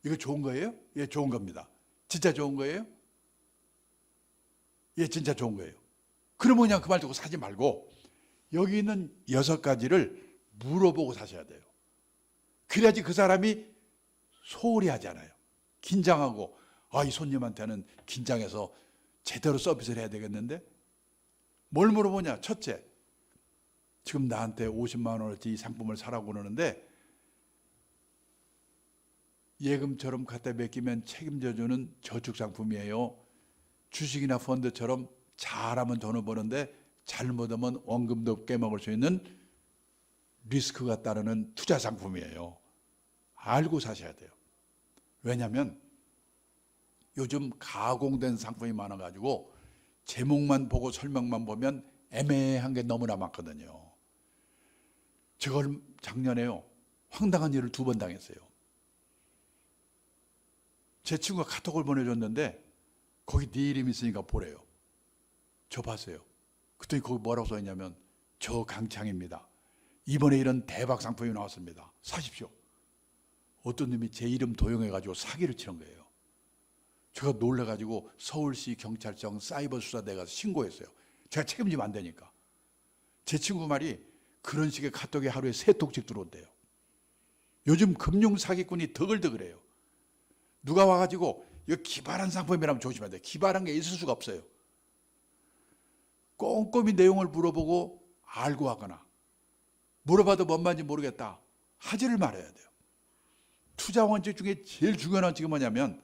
이거 좋은 거예요? 예, 좋은 겁니다. 진짜 좋은 거예요? 예, 진짜 좋은 거예요. 그러면 그냥 그 말 듣고 사지 말고 여기 있는 6가지를 물어보고 사셔야 돼요. 그래야지 그 사람이 소홀히 하지 않아요. 긴장하고 이 손님한테는 긴장해서 제대로 서비스를 해야 되겠는데 뭘 물어보냐. 첫째, 지금 나한테 50만 원어치 이 상품을 사라고 그러는데 예금처럼 갖다 맡기면 책임져주는 저축상품이에요. 주식이나 펀드처럼 잘하면 돈을 버는데 잘못하면 원금도 깨먹을 수 있는 리스크가 따르는 투자 상품이에요. 알고 사셔야 돼요. 왜냐하면 요즘 가공된 상품이 많아가지고 제목만 보고 설명만 보면 애매한 게 너무나 많거든요. 제가 작년에요, 황당한 일을 2번 당했어요. 제 친구가 카톡을 보내줬는데 거기 네 이름 있으니까 보래요. 저 봤어요. 그랬더니 거기 뭐라고 써있냐면 저 강창입니다. 이번에 이런 대박 상품이 나왔습니다. 사십시오. 어떤 놈이 제 이름 도용해가지고 사기를 치는 거예요. 제가 놀라가지고 서울시 경찰청 사이버 수사대에 가서 신고했어요. 제가 책임지면 안 되니까. 제 친구 말이 그런 식의 카톡에 하루에 3통씩 들어온대요. 요즘 금융 사기꾼이 더글더글해요. 누가 와가지고 이거 기발한 상품이라면 조심해야 돼요. 기발한 게 있을 수가 없어요. 꼼꼼히 내용을 물어보고 알고 하거나 물어봐도 뭔 말인지 모르겠다 하지를 말아야 돼요. 투자 원칙 중에 제일 중요한 원칙이 뭐냐면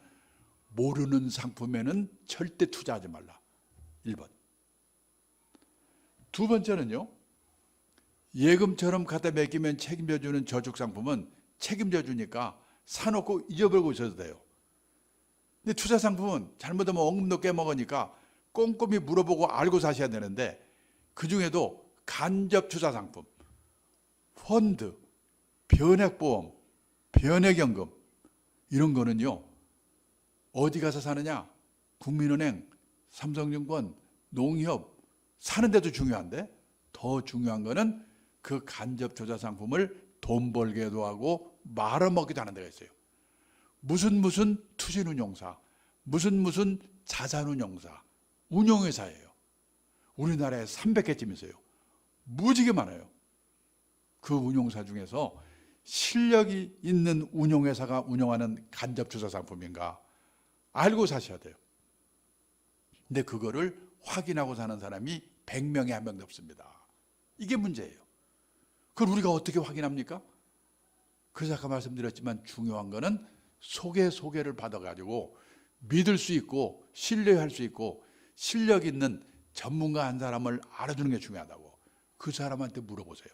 모르는 상품에는 절대 투자하지 말라. 1번. 두 번째는요, 예금처럼 갖다 맡기면 책임져주는 저축상품은 책임져주니까 사놓고 잊어버리고 있어도 돼요. 근데 투자상품은 잘못하면 원금도 깨먹으니까 꼼꼼히 물어보고 알고 사셔야 되는데 그 중에도 간접 투자상품, 펀드, 변액보험, 변액연금 이런 거는요, 어디 가서 사느냐? 국민은행, 삼성증권, 농협 사는 데도 중요한데 더 중요한 거는 그 간접 투자 상품을 돈 벌게도 하고 말아먹기도 하는 데가 있어요. 무슨 투신운용사, 무슨 자산운용사, 운용회사예요. 우리나라에 300개쯤 있어요. 무지개 많아요. 그 운용사 중에서 실력이 있는 운용회사가 운영하는 간접 투자 상품인가 알고 사셔야 돼요. 근데 그거를 확인하고 사는 사람이 100명에 1명도 없습니다. 이게 문제예요. 그걸 우리가 어떻게 확인합니까? 그래서 아까 말씀드렸지만 중요한 거는 소개를 받아가지고 믿을 수 있고 신뢰할 수 있고 실력 있는 전문가 한 사람을 알아주는 게 중요하다고. 그 사람한테 물어보세요.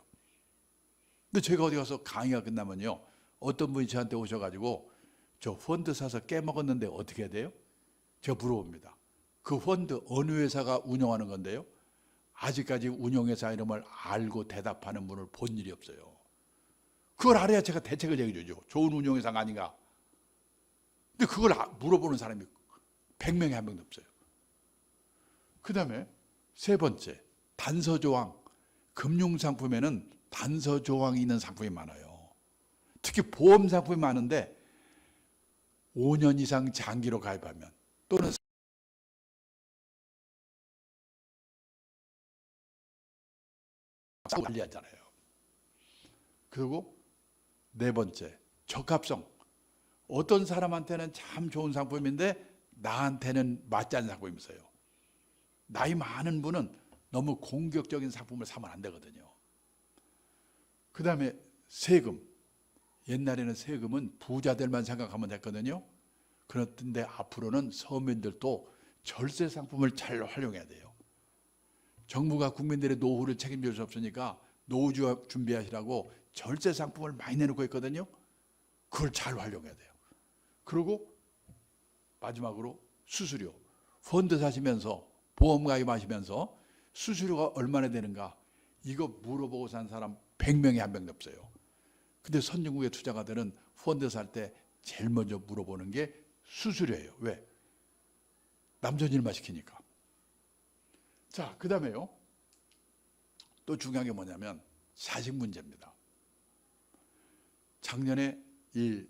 근데 제가 어디 가서 강의가 끝나면요, 어떤 분이 저한테 오셔가지고 저 펀드 사서 깨먹었는데 어떻게 해야 돼요? 제가 물어봅니다. 그 펀드 어느 회사가 운영하는 건데요? 아직까지 운영회사 이름을 알고 대답하는 분을 본 일이 없어요. 그걸 알아야 제가 대책을 얘기해 주죠. 좋은 운영회사가 아닌가. 근데 그걸 물어보는 사람이 100명에 1명도 없어요. 그 다음에 3번째, 단서조항. 금융상품에는 단서조항이 있는 상품이 많아요. 특히 보험상품이 많은데 5년 이상 장기로 가입하면 또는 관리하잖아요. 그리고 4번째, 적합성. 어떤 사람한테는 참 좋은 상품인데 나한테는 맞지 않는 상품이 있어요. 나이 많은 분은 너무 공격적인 상품을 사면 안 되거든요. 그 다음에 세금. 옛날에는 세금은 부자들만 생각하면 됐거든요. 그런데 앞으로는 서민들도 절세 상품을 잘 활용해야 돼요. 정부가 국민들의 노후를 책임질 수 없으니까 노후 준비하시라고 절세 상품을 많이 내놓고 있거든요. 그걸 잘 활용해야 돼요. 그리고 마지막으로 수수료. 펀드 사시면서 보험 가입하시면서 수수료가 얼마나 되는가 이거 물어보고 산 사람 100명에 1명도 없어요. 근데 선진국의 투자가들은 펀드 살 때 제일 먼저 물어보는 게 수수료예요. 왜? 남존일만 시키니까. 자, 그 다음에요. 또 중요한 게 뭐냐면 자식 문제입니다. 작년에 이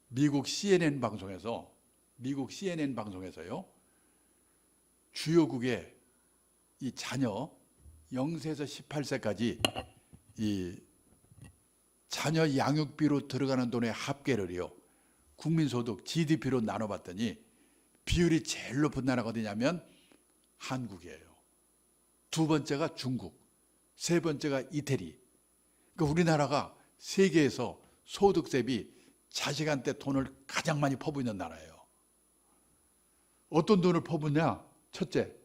미국 CNN 방송에서요. 주요국에 이 자녀 0세에서 18세까지 이 자녀 양육비로 들어가는 돈의 합계를요, 국민소득 GDP로 나눠봤더니 비율이 제일 높은 나라가 어디냐면 한국이에요. 두 번째가 중국, 세 번째가 이태리. 그러니까 우리나라가 세계에서 소득 대비 자식한테 돈을 가장 많이 퍼붓는 나라예요. 어떤 돈을 퍼붓냐? 첫째,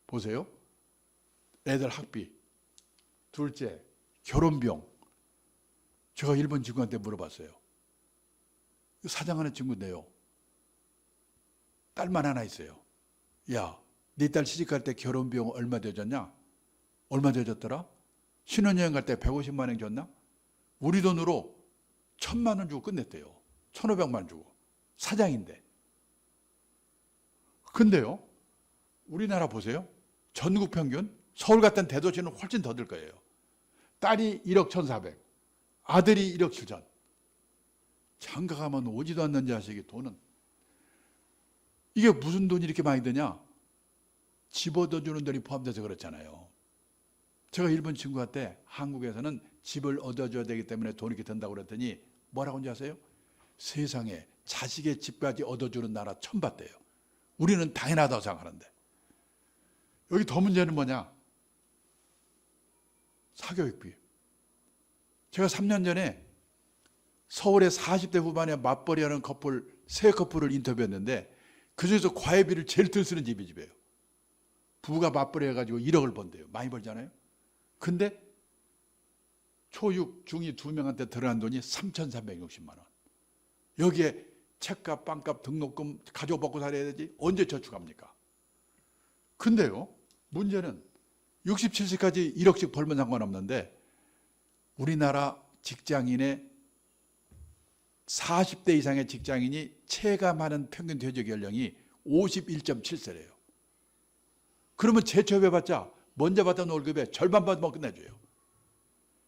보세요. 애들 학비. 둘째, 결혼비용. 제가 일본 친구한테 물어봤어요. 사장하는 친구인데요. 딸만 하나 있어요. 야, 네 딸 시집갈 때 결혼비용 얼마 되었냐? 얼마 되었더라? 신혼여행 갈 때 150만 원 줬나? 우리 돈으로 1,000만 원 주고 끝냈대요. 1,500만 원 주고. 사장인데. 근데요, 우리나라 보세요. 전국 평균, 서울 같은 대도시는 훨씬 더 들 거예요. 딸이 1억 1,400, 아들이 1억 7천. 장가 가면 오지도 않는 자식이 돈은. 이게 무슨 돈이 이렇게 많이 드냐? 집 얻어주는 돈이 포함돼서 그렇잖아요. 제가 일본 친구한테 한국에서는 집을 얻어줘야 되기 때문에 돈이 이렇게 든다고 그랬더니 뭐라고 하는지 아세요? 세상에 자식의 집까지 얻어주는 나라 처음 봤대요. 우리는 당연하다고 생각하는데. 여기 더 문제는 뭐냐? 사교육비. 제가 3년 전에 서울의 40대 후반에 맞벌이하는 세 커플을 인터뷰했는데 그중에서 과외비를 제일 덜 쓰는 집이 집이에요. 부부가 맞벌이 해가지고 1억을 번대요. 많이 벌잖아요. 근데 초6, 중2 2명한테 들어간 돈이 3,360만 원. 여기에 책값, 빵값, 등록금 가족 먹고 살아야 되지. 언제 저축합니까? 근데요, 문제는 67세까지 1억씩 벌면 상관없는데 우리나라 직장인의 40대 이상의 직장인이 체감하는 평균 퇴직 연령이 51.7세래요. 그러면 재취업해봤자 먼저 받던 월급의 절반 받으면 끝내줘요.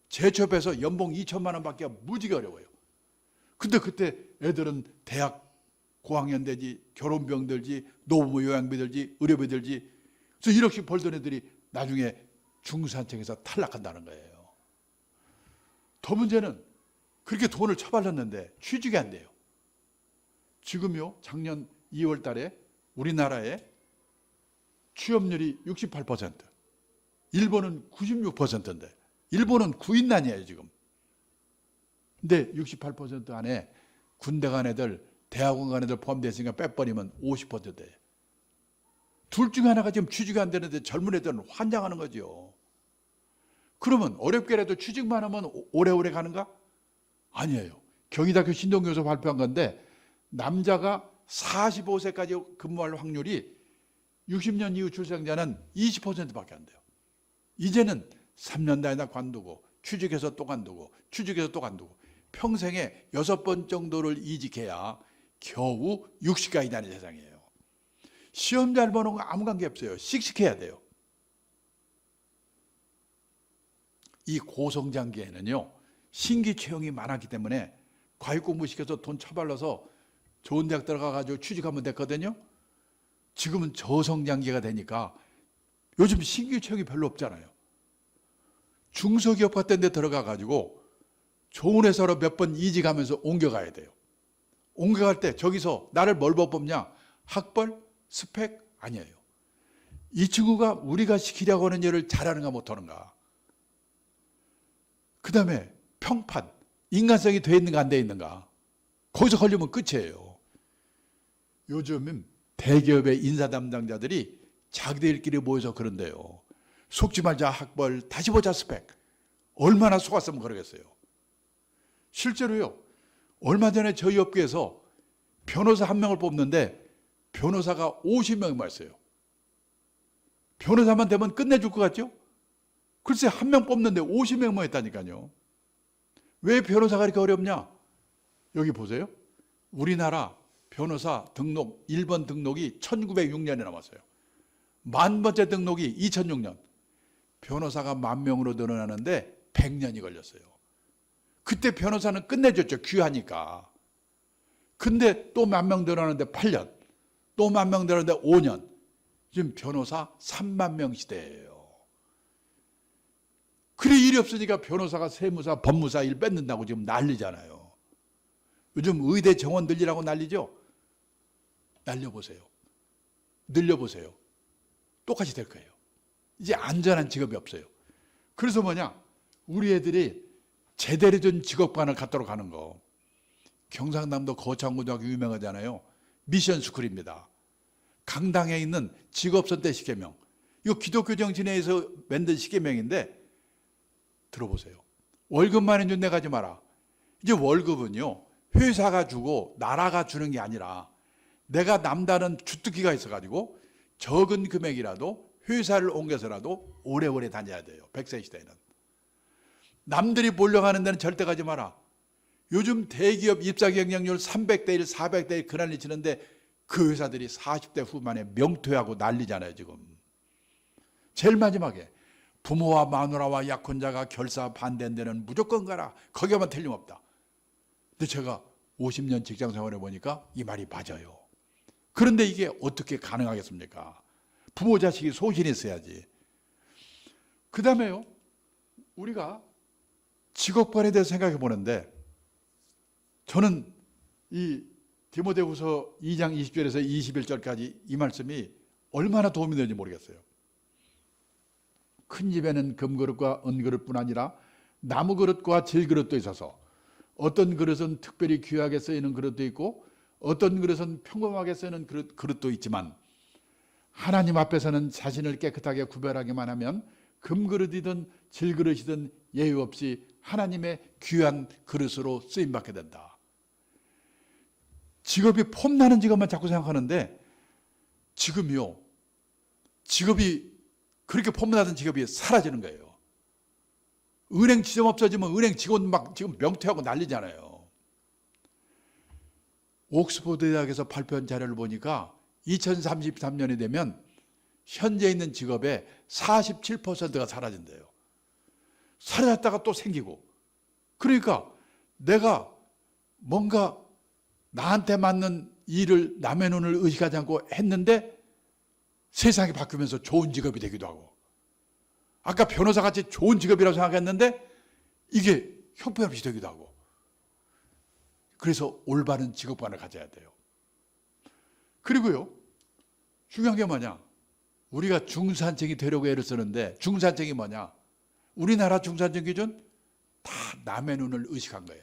재취업해서 연봉 2천만 원 받기가 무지가 어려워요. 근데 그때 애들은 대학 고학년 되지, 결혼병 들지, 노부모 요양비 들지, 의료비 들지. 그래서 1억씩 벌던 애들이 나중에 중산층에서 탈락한다는 거예요. 더 문제는 그렇게 돈을 처발랐는데 취직이 안 돼요. 지금요, 작년 2월 달에 우리나라의 취업률이 68%, 일본은 96%인데, 일본은 구인난이에요, 지금. 근데 68% 안에 군대 간 애들, 대학원 간 애들 포함됐으니까 빼버리면 50%예요. 둘 중에 하나가 지금 취직이 안 되는데 젊은 애들은 환장하는 거죠. 그러면 어렵게라도 취직만 하면 오래오래 가는가? 아니에요. 경희대학교 신동교에서 발표한 건데 남자가 45세까지 근무할 확률이 60년 이후 출생자는 20%밖에 안 돼요. 이제는 3년 다니다 관두고 취직해서 또 관두고 취직해서 또 관두고 평생에 6번 정도를 이직해야 겨우 60까지 다는 세상이에요. 시험 잘 보는 거 아무 관계 없어요. 씩씩해야 돼요. 이 고성장기에는요, 신기 채용이 많았기 때문에 과외 공부 시켜서 돈 처발라서 좋은 대학 들어가가지고 취직하면 됐거든요. 지금은 저성장기가 되니까 요즘 신규 채용이 별로 없잖아요. 중소기업 같은 데 들어가가지고 좋은 회사로 몇 번 이직하면서 옮겨가야 돼요. 옮겨갈 때 저기서 나를 뭘 뽑냐? 학벌? 스펙? 아니에요. 이 친구가 우리가 시키려고 하는 일을 잘하는가 못하는가. 그 다음에 평판, 인간성이 돼 있는가 안 돼 있는가. 거기서 걸리면 끝이에요. 요즘은 대기업의 인사 담당자들이 자기들끼리 모여서 그런데요. 속지 말자 학벌, 다시 보자 스펙. 얼마나 속았으면 그러겠어요. 실제로요, 얼마 전에 저희 업계에서 변호사 한 명을 뽑는데 변호사가 50명이 모였어요. 변호사만 되면 끝내줄 것 같죠? 글쎄 한 명 뽑는데 50명 모였다니까요. 왜 변호사가 이렇게 어렵냐? 여기 보세요. 우리나라 변호사 등록 1번 등록이 1906년에 나왔어요. 10,000번째 등록이 2006년. 변호사가 10,000명으로 늘어나는데 100년이 걸렸어요. 그때 변호사는 끝내줬죠. 귀하니까. 근데 또 10,000명 늘어나는데 8년. 또 10,000명 늘어나는데 5년. 지금 변호사 3만 명 시대예요. 그래 일이 없으니까 변호사가 세무사, 법무사 일 뺏는다고 지금 난리잖아요. 요즘 의대 정원 늘리라고 난리죠? 날려보세요. 늘려보세요. 똑같이 될 거예요. 이제 안전한 직업이 없어요. 그래서 뭐냐? 우리 애들이 제대로 된 직업관을 갖도록 하는 거. 경상남도 거창고등학교 유명하잖아요. 미션스쿨입니다. 강당에 있는 직업선택 시계명. 이거 기독교 정신에서 만든 시계명인데 들어보세요. 월급만 해준 데 가지 마라. 이제 월급은요. 회사가 주고 나라가 주는 게 아니라 내가 남다른 주특기가 있어가지고 적은 금액이라도 회사를 옮겨서라도 오래오래 다녀야 돼요. 100세 시대에는. 남들이 몰려가는 데는 절대 가지 마라. 요즘 대기업 입사 경쟁률 300대 1, 400대 1 그난리 치는데 그 회사들이 40대 후반에 명퇴하고 난리잖아요, 지금. 제일 마지막에 부모와 마누라와 약혼자가 결사 반대한 데는 무조건 가라. 거기만 틀림없다. 근데 제가 50년 직장 생활해 보니까 이 말이 맞아요. 그런데 이게 어떻게 가능하겠습니까? 부모 자식이 소신이 있어야지. 그 다음에요, 우리가 직업관에 대해서 생각해 보는데 저는 이 디모데후서 2장 20절에서 21절까지 이 말씀이 얼마나 도움이 되는지 모르겠어요. 큰 집에는 금그릇과 은그릇뿐 아니라 나무그릇과 질그릇도 있어서 어떤 그릇은 특별히 귀하게 쓰이는 그릇도 있고 어떤 그릇은 평범하게 쓰이는 그릇도 있지만 하나님 앞에서는 자신을 깨끗하게 구별하기만 하면 금그릇이든 질그릇이든 예외 없이 하나님의 귀한 그릇으로 쓰임받게 된다. 직업이 폼나는 직업만 자꾸 생각하는데 지금요, 직업이 그렇게 폼나던 직업이 사라지는 거예요. 은행 지점 없어지면 은행 직원 막 지금 명퇴하고 난리잖아요. 옥스퍼드 대학에서 발표한 자료를 보니까 2033년이 되면 현재 있는 직업의 47%가 사라진대요. 사라졌다가 또 생기고. 그러니까 내가 뭔가 나한테 맞는 일을 남의 눈을 의식하지 않고 했는데 세상이 바뀌면서 좋은 직업이 되기도 하고, 아까 변호사같이 좋은 직업이라고 생각했는데 이게 형편없이 되기도 하고. 그래서 올바른 직업관을 가져야 돼요. 그리고요, 중요한 게 뭐냐, 우리가 중산층이 되려고 애를 쓰는데 중산층이 뭐냐, 우리나라 중산층 기준 다 남의 눈을 의식한 거예요.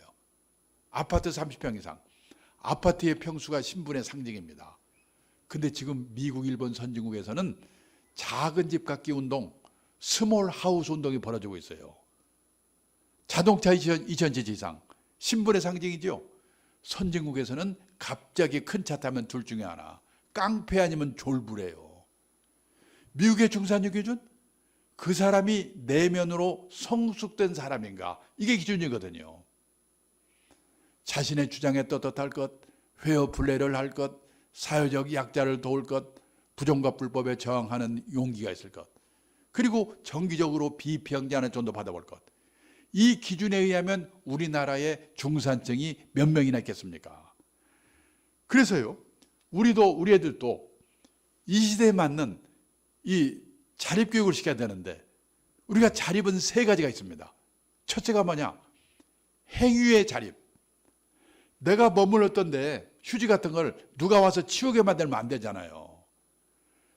아파트 30평 이상, 아파트의 평수가 신분의 상징입니다. 근데 지금 미국, 일본 선진국에서는 작은 집 갖기 운동, 스몰 하우스 운동이 벌어지고 있어요. 자동차 2000cc 이상, 신분의 상징이죠. 선진국에서는 갑자기 큰 차 타면 둘 중에 하나, 깡패 아니면 졸부래요. 미국의 중산층 기준? 그 사람이 내면으로 성숙된 사람인가, 이게 기준이거든요. 자신의 주장에 떳떳할 것, 회어 분례를 할 것, 사회적 약자를 도울 것, 부정과 불법에 저항하는 용기가 있을 것, 그리고 정기적으로 비평자는 정도 받아볼 것. 이 기준에 의하면 우리나라의 중산층이 몇 명이나 있겠습니까? 그래서요, 우리 애들도 이 시대에 맞는 이 자립교육을 시켜야 되는데 우리가 자립은 세 가지가 있습니다. 첫째가 뭐냐? 행위의 자립. 내가 머물렀던데 휴지 같은 걸 누가 와서 치우게 만들면 안 되잖아요.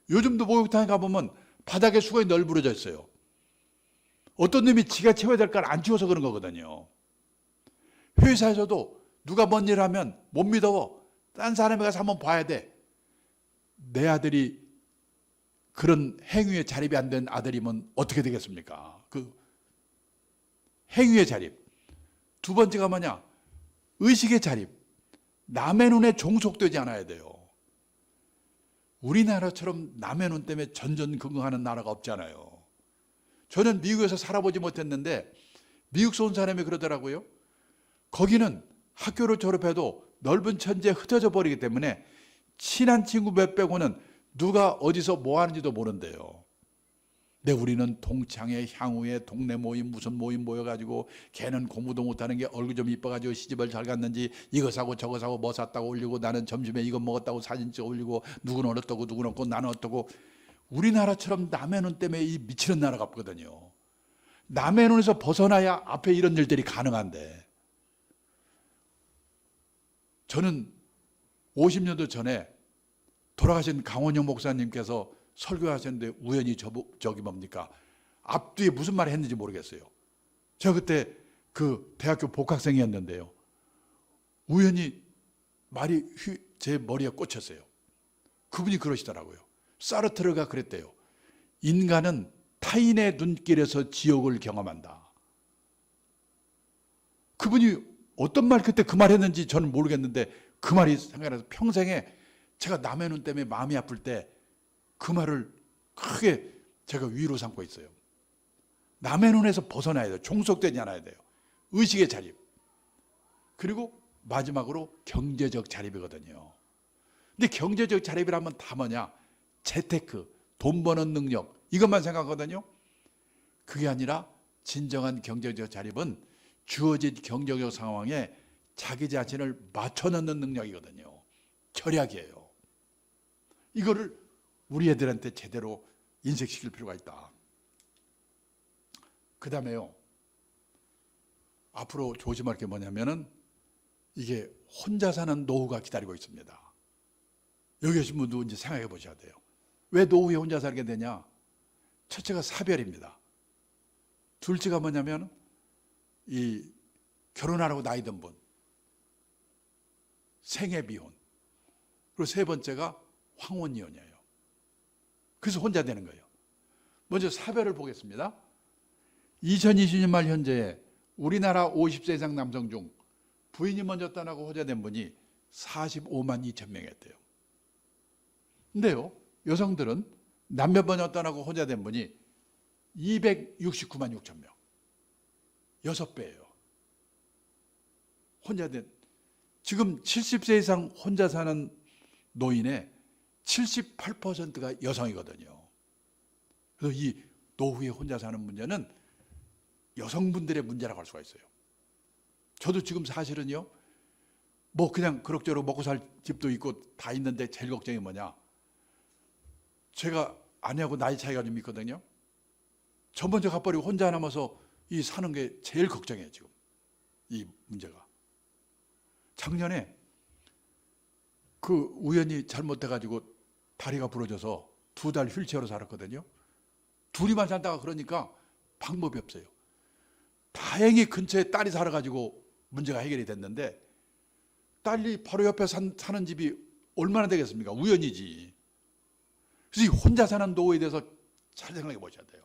요즘도 목욕탕에 가보면 바닥에 수건이 널브러져 있어요. 어떤 놈이 지가 치워야 될 걸 안 치워서 그런 거거든요. 회사에서도 누가 뭔 일을 하면 못 믿어. 딴 사람이 가서 한번 봐야 돼. 내 아들이 그런 행위에 자립이 안 된 아들이면 어떻게 되겠습니까? 그 행위의 자립. 두 번째가 뭐냐? 의식의 자립. 남의 눈에 종속되지 않아야 돼요. 우리나라처럼 남의 눈 때문에 전전긍긍하는 나라가 없잖아요. 저는 미국에서 살아보지 못했는데 미국서 온 사람이 그러더라고요. 거기는 학교를 졸업해도 넓은 천지에 흩어져 버리기 때문에 친한 친구 몇 빼고는 누가 어디서 뭐 하는지도 모른대요. 근데 우리는 동창회, 향후에 동네 모임, 무슨 모임 모여가지고 걔는 공부도 못하는 게 얼굴 좀 이뻐가지고 시집을 잘 갔는지 이거 사고 저거 사고 뭐 샀다고 올리고, 나는 점심에 이거 먹었다고 사진 찍어 올리고, 누구는 어떻고 누구는 없고 나는 어떻고. 우리나라처럼 남의 눈 때문에 이 미치는 나라가 없거든요. 남의 눈에서 벗어나야 앞에 이런 일들이 가능한데, 저는 50년도 전에 돌아가신 강원영 목사님께서 설교하셨는데 우연히 저기 뭡니까? 앞뒤에 무슨 말을 했는지 모르겠어요. 제가 그때 그 대학교 복학생이었는데요. 우연히 말이 제 머리에 꽂혔어요. 그분이 그러시더라고요. 사르트르가 그랬대요. 인간은 타인의 눈길에서 지옥을 경험한다. 그분이 어떤 말 그때 그 말 했는지 저는 모르겠는데 그 말이 생각나서 평생에 제가 남의 눈 때문에 마음이 아플 때 그 말을 크게 제가 위로 삼고 있어요. 남의 눈에서 벗어나야 돼요. 종속되지 않아야 돼요. 의식의 자립. 그리고 마지막으로 경제적 자립이거든요. 근데 경제적 자립이라면 다 뭐냐? 재테크, 돈 버는 능력, 이것만 생각하거든요. 그게 아니라 진정한 경제적 자립은 주어진 경제적 상황에 자기 자신을 맞춰넣는 능력이거든요. 절약이에요. 이거를 우리 애들한테 제대로 인식시킬 필요가 있다. 그 다음에요, 앞으로 조심할 게 뭐냐면은 이게 혼자 사는 노후가 기다리고 있습니다. 여기 계신 분도 이제 생각해 보셔야 돼요. 왜 노후에 혼자 살게 되냐? 첫째가 사별입니다. 둘째가 뭐냐면 이 결혼하라고 나이 든 분, 생애 비혼, 그리고 세 번째가 황혼이혼이에요. 그래서 혼자 되는 거예요. 먼저 사별을 보겠습니다. 2020년 말 현재 우리나라 50세 이상 남성 중 부인이 먼저 떠나고 호자된 분이 45만 2천 명이었대요. 근데요, 여성들은 남편 먼저 떠나고 호자된 분이 269만 6천 명. 6배예요. 혼자된, 지금 70세 이상 혼자 사는 노인의 78%가 여성이거든요. 그래서 이 노후에 혼자 사는 문제는 여성분들의 문제라고 할 수가 있어요. 저도 지금 사실은요, 뭐 그냥 그럭저럭 먹고 살 집도 있고 다 있는데 제일 걱정이 뭐냐? 제가 아내하고 나이 차이가 좀 있거든요. 저 먼저 가버리고 혼자 남아서 이 사는 게 제일 걱정이에요, 지금. 이 문제가. 작년에 그 우연히 잘못돼가지고 다리가 부러져서 2달 휠체어로 살았거든요. 둘이만 살다가 그러니까 방법이 없어요. 다행히 근처에 딸이 살아가지고 문제가 해결이 됐는데, 딸이 바로 옆에 사는 집이 얼마나 되겠습니까? 우연이지. 그래서 이 혼자 사는 노후에 대해서 잘 생각해 보셔야 돼요.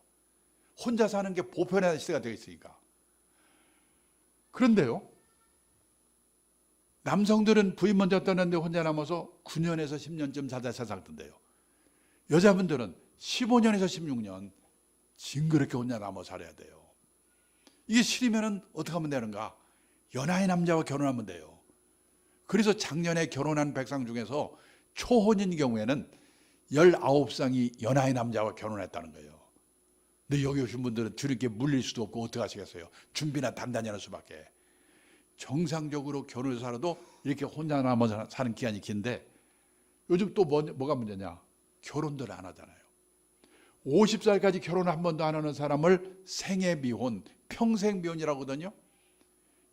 혼자 사는 게 보편화된 시대가 되어 있으니까. 그런데요, 남성들은 부인 먼저 떠났는데 혼자 남아서 9년에서 10년쯤 살다 세상 뜬대요. 여자분들은 15년에서 16년 징그럽게 혼자 남아 살아야 돼요. 이게 싫으면 어떻게 하면 되는가? 연하의 남자와 결혼하면 돼요. 그래서 작년에 결혼한 백성 중에서 초혼인 경우에는 19쌍이 연하의 남자와 결혼했다는 거예요. 근데 여기 오신 분들은 저렇게 물릴 수도 없고 어떻게 하시겠어요? 준비나 단단히 하는 수밖에. 정상적으로 결혼해서 살아도 이렇게 혼자 남아 사는 기간이 긴데, 요즘 또 뭐가 문제냐? 결혼들 안 하잖아요. 50살까지 결혼 한 번도 안 하는 사람을 생애미혼, 평생미혼이라고 하거든요.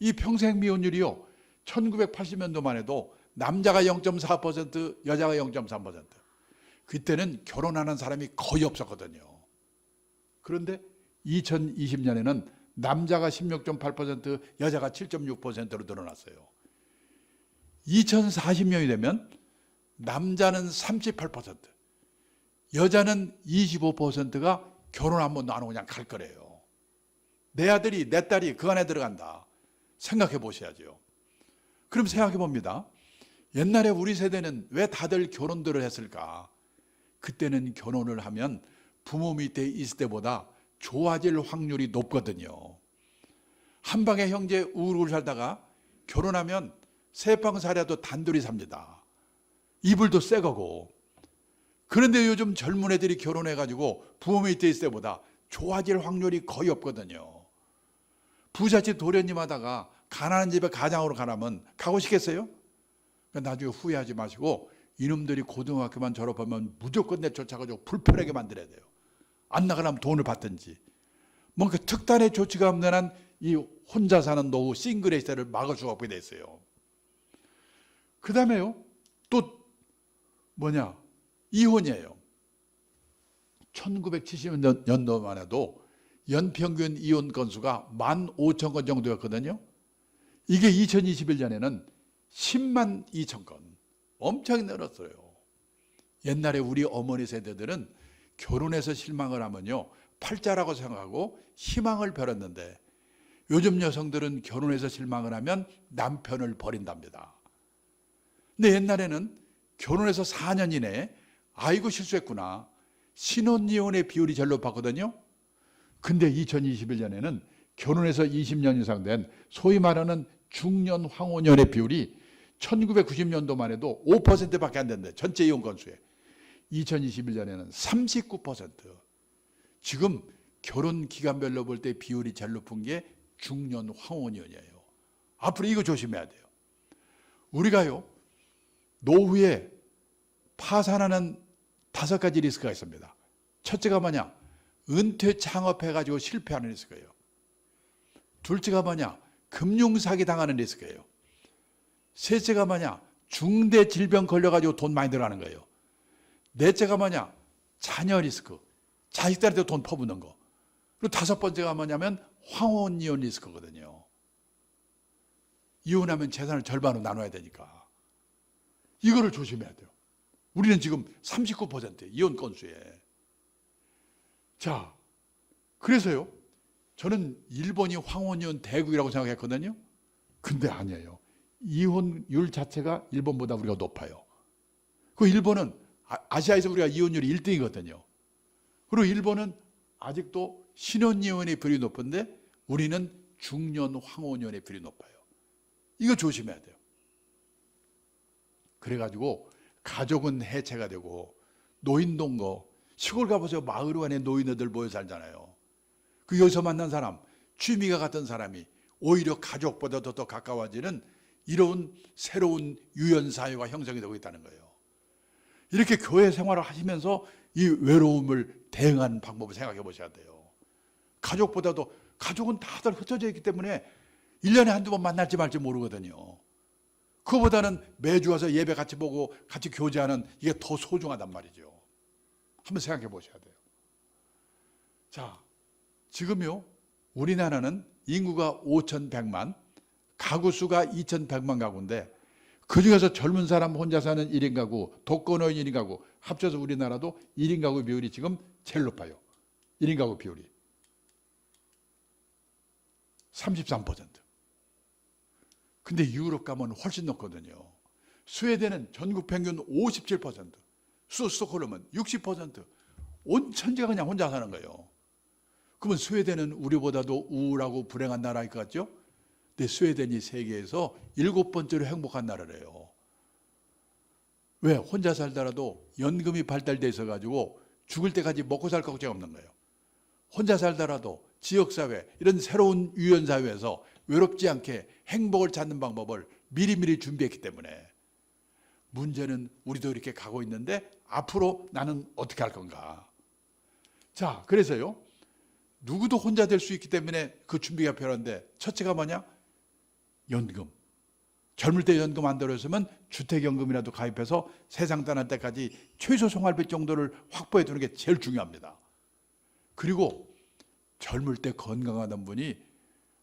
이 평생미혼율이요, 1980년도만 해도 남자가 0.4%, 여자가 0.3%. 그때는 결혼하는 사람이 거의 없었거든요. 그런데 2020년에는 남자가 16.8%, 여자가 7.6%로 늘어났어요. 2040년이 되면 남자는 38%, 여자는 25%가 결혼 한 번도 안 하고 그냥 갈 거래요. 내 아들이, 내 딸이 그 안에 들어간다. 생각해 보셔야죠. 그럼 생각해 봅니다. 옛날에 우리 세대는 왜 다들 결혼들을 했을까? 그때는 결혼을 하면 부모 밑에 있을 때보다 좋아질 확률이 높거든요. 한 방에 형제 우르르 살다가 결혼하면 세 방 살아도 단둘이 삽니다. 이불도 새 거고. 그런데 요즘 젊은 애들이 결혼해가지고 부모 밑에 있을 때보다 좋아질 확률이 거의 없거든요. 부잣집 도련님 하다가 가난한 집에 가장으로 가라면 가고 싶겠어요? 나중에 후회하지 마시고 이놈들이 고등학교만 졸업하면 무조건 내쫓아가지고 불편하게 만들어야 돼요. 안 나가려면 돈을 받든지. 뭔가 특단의 조치가 없는 한 이 혼자 사는 노후 싱글의 시대를 막을 수가 없게 됐어요. 그 다음에요, 또 뭐냐, 이혼이에요. 1970년도만 해도 연평균 이혼 건수가 15,000건 정도였거든요. 이게 2021년에는 10만 2천 건. 엄청 늘었어요. 옛날에 우리 어머니 세대들은 결혼해서 실망을 하면요, 팔자라고 생각하고 희망을 버렸는데, 요즘 여성들은 결혼해서 실망을 하면 남편을 버린답니다. 근데 옛날에는 결혼해서 4년 이내에 아이고 실수했구나, 신혼이혼의 비율이 제일 높았거든요. 근데 2021년에는 결혼해서 20년 이상 된 소위 말하는 중년 황혼연의 비율이 1990년도만 해도 5%밖에 안 된대, 전체 이혼 건수에. 2021년에는 39%. 지금 결혼 기간별로 볼 때 비율이 제일 높은 게 중년 황혼연이에요. 앞으로 이거 조심해야 돼요. 우리가요, 노후에 파산하는 5가지 리스크가 있습니다. 첫째가 뭐냐? 은퇴 창업해가지고 실패하는 리스크예요. 둘째가 뭐냐? 금융사기 당하는 리스크예요. 셋째가 뭐냐? 중대 질병 걸려가지고 돈 많이 들어가는 거예요. 넷째가 뭐냐? 자녀 리스크, 자식들한테 돈 퍼붓는 거. 그리고 5번째가 뭐냐면 황혼이혼 리스크거든요. 이혼하면 재산을 절반으로 나눠야 되니까 이거를 조심해야 돼요. 우리는 지금 39% 이혼 건수에. 자, 그래서요, 저는 일본이 황혼이혼 대국이라고 생각했거든요. 근데 아니에요. 이혼율 자체가 일본보다 우리가 높아요. 그 일본은 아시아에서 우리가 이혼율이 1등이거든요. 그리고 일본은 아직도 신혼이혼의 비율이 높은데 우리는 중년 황혼이혼의 비율이 높아요. 이거 조심해야 돼요. 그래가지고 가족은 해체가 되고 노인동거, 시골 가보세요. 마을 안에 노인들 모여 살잖아요. 그 여기서 만난 사람, 취미가 같은 사람이 오히려 가족보다도 더 가까워지는 이런 새로운 유연사회가 형성이 되고 있다는 거예요. 이렇게 교회 생활을 하시면서 이 외로움을 대응하는 방법을 생각해 보셔야 돼요. 가족보다도, 가족은 다들 흩어져 있기 때문에 1년에 한두 번 만날지 말지 모르거든요. 그거보다는 매주 와서 예배 같이 보고 같이 교제하는 이게 더 소중하단 말이죠. 한번 생각해 보셔야 돼요. 자, 지금요, 우리나라는 인구가 5,100만, 가구 수가 2,100만 가구인데 그 중에서 젊은 사람 혼자 사는 1인 가구, 독거노인 1인 가구 합쳐서 우리나라도 1인 가구 비율이 지금 제일 높아요. 1인 가구 비율이 33%. 근데 유럽 가면 훨씬 높거든요. 스웨덴은 전국 평균 57%, 스톡홀름은 60%. 온 천지가 그냥 혼자 사는 거예요. 그러면 스웨덴은 우리보다도 우울하고 불행한 나라일 것 같죠? 근데 스웨덴이 세계에서 7번째로 행복한 나라래요. 왜? 혼자 살더라도 연금이 발달돼 있어가지고 죽을 때까지 먹고 살 걱정 없는 거예요. 혼자 살더라도 지역사회, 이런 새로운 유연사회에서 외롭지 않게 행복을 찾는 방법을 미리미리 준비했기 때문에. 문제는 우리도 이렇게 가고 있는데 앞으로 나는 어떻게 할 건가. 자, 그래서요, 누구도 혼자 될 수 있기 때문에 그 준비가 필요한데, 첫째가 뭐냐? 연금. 젊을 때 연금 안 들어있으면 주택연금이라도 가입해서 세상 떠날 때까지 최소 생활비 정도를 확보해 두는 게 제일 중요합니다. 그리고 젊을 때 건강하던 분이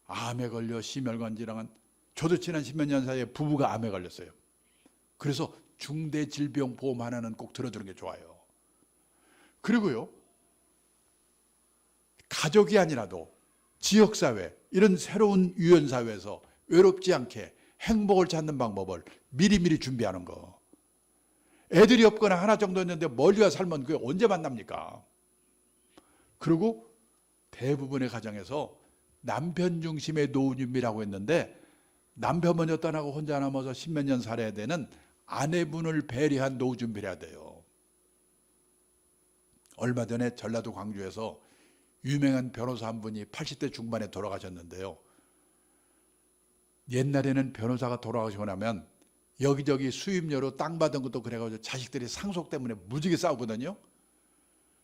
암에 걸려 심혈관 질환, 저도 지난 10몇 년 사이에 부부가 암에 걸렸어요. 그래서 중대질병보험 하나는 꼭 들어두는 게 좋아요. 그리고요, 가족이 아니라도 지역사회, 이런 새로운 유연사회에서 외롭지 않게 행복을 찾는 방법을 미리미리 준비하는 거. 애들이 없거나 하나 정도 있는데 멀리 가 살면 그게 언제 만납니까? 그리고 대부분의 가정에서 남편 중심의 노후 준비라고 했는데, 남편 먼저 떠나고 혼자 남아서 10몇 년 살아야 되는 아내분을 배려한 노후 준비를 해야 돼요. 얼마 전에 전라도 광주에서 유명한 변호사 한 분이 80대 중반에 돌아가셨는데요. 옛날에는 변호사가 돌아가시고 나면 여기저기 수입료로 땅 받은 것도 그래가지고 자식들이 상속 때문에 무지개 싸우거든요.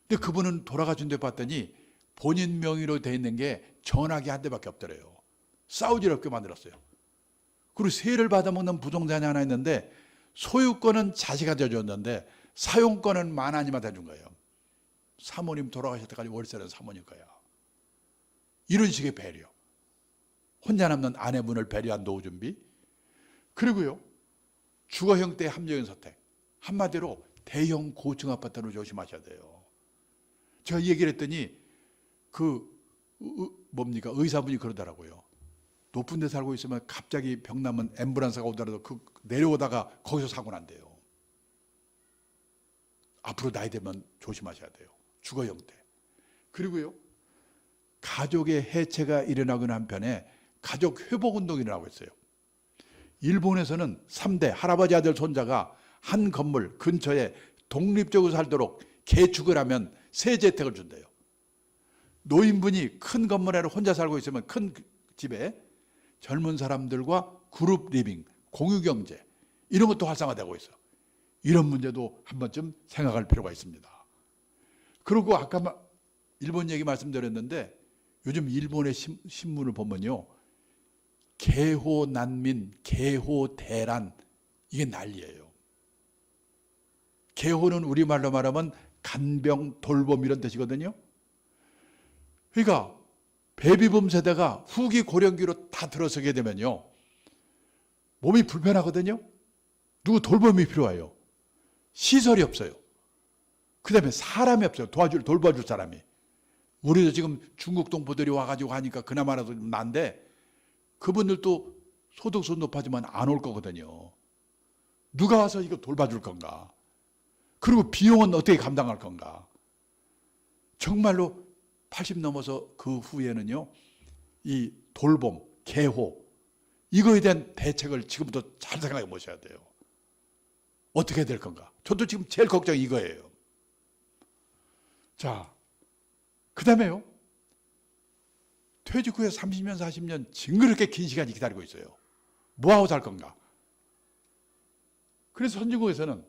근데 그분은 돌아가신 데 봤더니 본인 명의로 돼 있는 게 전화기 한 대밖에 없더래요. 싸우질 없게 만들었어요. 그리고 세를 받아먹는 부동산이 하나 있는데 소유권은 자식한테 줬는데 사용권은 만하님한테 준 거예요. 사모님 돌아가실 때까지 월세는 사모님 거야. 이런 식의 배려. 혼자 남는 아내분을 배려한 노후 준비. 그리고요, 주거 형태 합리적인 선택. 한마디로 대형 고층 아파트로 조심하셔야 돼요. 제가 이 얘기를 했더니 의사분이 그러더라고요. 높은 데 살고 있으면 갑자기 병 나면 앰뷸런스가 오더라도 내려오다가 거기서 사고 난대요. 앞으로 나이 되면 조심하셔야 돼요. 주거 형태. 그리고요, 가족의 해체가 일어나는 한편에 가족 회복 운동이 일어나고 있어요. 일본에서는 3대 할아버지 아들 손자가 한 건물 근처에 독립적으로 살도록 개축을 하면 세제 혜택을 준대요. 노인분이 큰 건물에 혼자 살고 있으면 큰 집에 젊은 사람들과 그룹 리빙, 공유경제 이런 것도 활성화되고 있어요. 이런 문제도 한 번쯤 생각할 필요가 있습니다. 그리고 아까 일본 얘기 말씀드렸는데 요즘 일본의 신문을 보면요, 개호 난민, 개호 대란, 이게 난리예요. 개호는 우리말로 말하면 간병, 돌봄 이런 뜻이거든요. 그러니까 베이비붐 세대가 후기 고령기로 다 들어서게 되면요, 몸이 불편하거든요. 누구 돌봄이 필요해요. 시설이 없어요. 그 다음에 사람이 없어요. 돌봐줄 사람이. 우리도 지금 중국 동포들이 와가지고 하니까 그나마라도 좀 난데, 그분들도 소득수 높아지면 안 올 거거든요. 누가 와서 이거 돌봐줄 건가? 그리고 비용은 어떻게 감당할 건가? 정말로 80 넘어서 그 후에는요, 이 돌봄, 개호, 이거에 대한 대책을 지금부터 잘 생각해 보셔야 돼요. 어떻게 될 건가? 저도 지금 제일 걱정이 이거예요. 자, 그 다음에요, 퇴직 후에 30년, 40년 징그럽게 긴 시간이 기다리고 있어요. 뭐하고 살 건가? 그래서 선진국에서는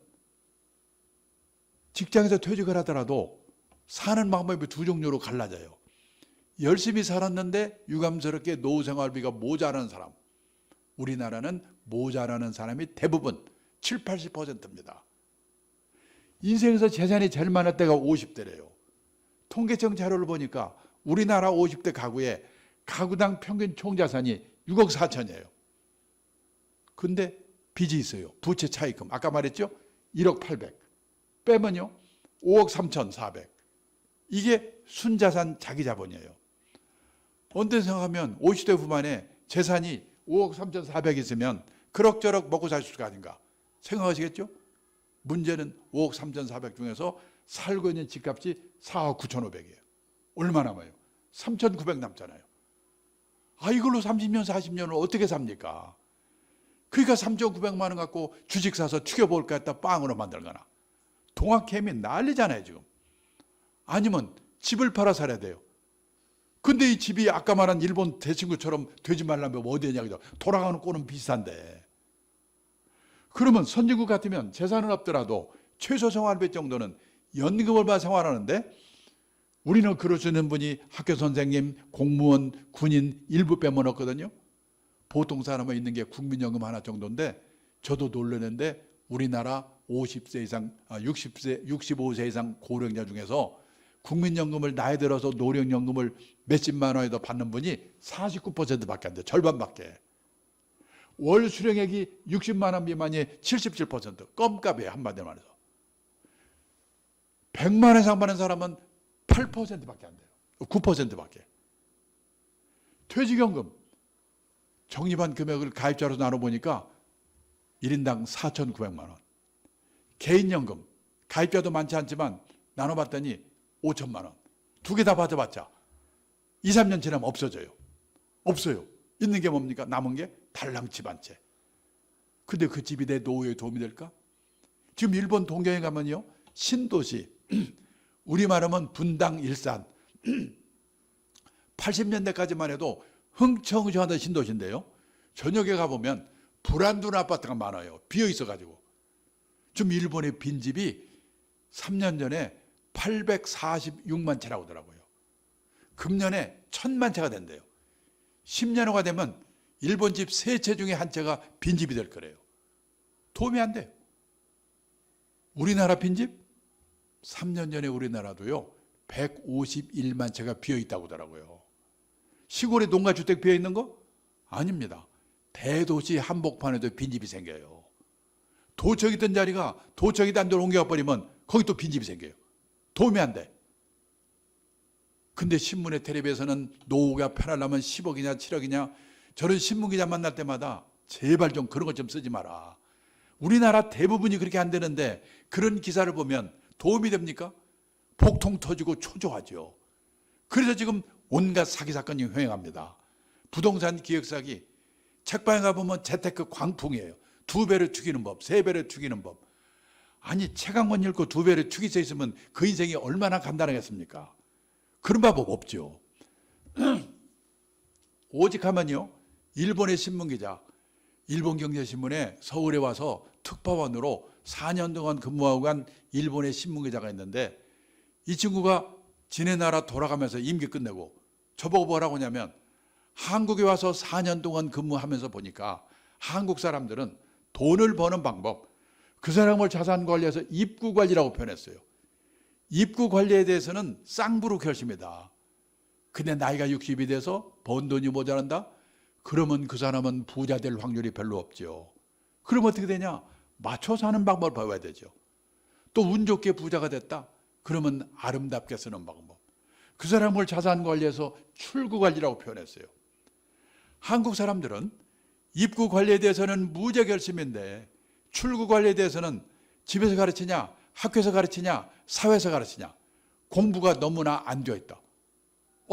직장에서 퇴직을 하더라도 사는 방법이 두 종류로 갈라져요. 열심히 살았는데 유감스럽게 노후 생활비가 모자라는 사람. 우리나라는 모자라는 사람이 대부분 7, 80%입니다. 인생에서 재산이 제일 많을 때가 50대래요. 통계청 자료를 보니까 우리나라 50대 가구의 가구당 평균 총자산이 6억 4천이에요. 근데 빚이 있어요. 부채 차입금. 아까 말했죠? 1억 800. 빼면요, 5억 3천 400. 이게 순자산 자기 자본이에요. 언뜻 생각하면 50대 후반에 재산이 5억 3천 400 있으면 그럭저럭 먹고 살 수가 아닌가 생각하시겠죠? 문제는 5억 3천 400 중에서 살고 있는 집값이 4억 9,500이에요. 얼마 남아요? 3,900 남잖아요. 아, 이걸로 30년, 40년을 어떻게 삽니까? 그러니까 3,900만 원 갖고 주식 사서 튀겨볼까 했다 빵으로 만들거나. 동학개미 난리잖아요, 지금. 아니면 집을 팔아 살아야 돼요. 근데 이 집이 아까 말한 일본 대친구처럼 되지 말라면 뭐 어디냐, 그죠? 돌아가는 꼴은 비슷한데. 그러면 선진국 같으면 재산은 없더라도 최소 생활비 정도는 연금을 받아 생활하는데, 우리는 그럴 수 있는 분이 학교 선생님, 공무원, 군인 일부 빼면 없거든요. 보통 사람은 있는 게 국민연금 하나 정도인데, 저도 놀랐는데 우리나라 50세 이상, 65세 이상 고령자 중에서 국민연금을 나이 들어서 노령연금을 몇십만 원에도 받는 분이 49%밖에 안 돼요. 절반밖에. 월 수령액이 60만 원 미만이 77%. 껌값이에요, 한마디로 말해서. 100만 원 이상 받는 사람은 8%밖에 안 돼요. 9%밖에. 퇴직연금 적립한 금액을 가입자로 나눠보니까 1인당 4,900만 원. 개인연금 가입자도 많지 않지만 나눠봤더니 5천만 원. 두 개 다 받아봤자 2, 3년 지나면 없어져요. 없어요. 있는 게 뭡니까? 남은 게 달랑 집 한 채. 근데 그 집이 내 노후에 도움이 될까? 지금 일본 동경에 가면요, 신도시, 우리 말하면 분당, 일산, 80년대까지만 해도 흥청흥청하던 신도시인데요, 저녁에 가보면 불안둔 아파트가 많아요. 비어 있어가지고. 지금 일본의 빈집이 3년 전에 846만 채라고 하더라고요. 금년에 1000만 채가 된대요. 10년 후가 되면 일본 집 3채 중에 1채가 빈집이 될 거래요. 도움이 안 돼요. 우리나라 빈집? 3년 전에 우리나라도요 151만 채가 비어 있다고 하더라고요. 시골에 농가주택 비어 있는 거? 아닙니다. 대도시 한복판에도 빈집이 생겨요. 도척 있던 자리가 도척이 딴 데로 옮겨가 버리면 거기 또 빈집이 생겨요. 도움이 안 돼. 근데 신문에 텔레비에서는 노후가 편하려면 10억이냐 7억이냐, 저런 신문기자 만날 때마다 제발 좀 그런 것 좀 쓰지 마라. 우리나라 대부분이 그렇게 안 되는데 그런 기사를 보면 도움이 됩니까? 복통 터지고 초조하죠. 그래서 지금 온갖 사기 사건이 횡행합니다. 부동산 기획 사기, 책방에 가보면 재테크 광풍이에요. 2배를 튀기는 법, 3배를 튀기는 법. 아니 책 한 권 읽고 2배를 튀길 수 있으면 그 인생이 얼마나 간단하겠습니까? 그런 방법 없죠. 오직 하면요, 일본의 신문기자, 일본경제신문에 서울에 와서 특파원으로 4년 동안 근무하고 간 일본의 신문기자가 있는데, 이 친구가 지네 나라 돌아가면서 임기 끝내고 저보고 뭐라고 하냐면, 한국에 와서 4년 동안 근무하면서 보니까 한국 사람들은 돈을 버는 방법, 그 사람을 자산 관리해서 입구 관리라고 표현했어요. 입구 관리에 대해서는 쌍부로 결심이다. 근데 나이가 60이 돼서 번 돈이 모자란다? 그러면 그 사람은 부자 될 확률이 별로 없죠. 그럼 어떻게 되냐? 맞춰 사는 방법을 배워야 되죠. 또 운 좋게 부자가 됐다? 그러면 아름답게 쓰는 방법. 그 사람을 자산 관리해서 출구 관리라고 표현했어요. 한국 사람들은 입구 관리에 대해서는 무죄 결심인데 출구 관리에 대해서는 집에서 가르치냐, 학교에서 가르치냐, 사회에서 가르치냐, 공부가 너무나 안 되어 있다.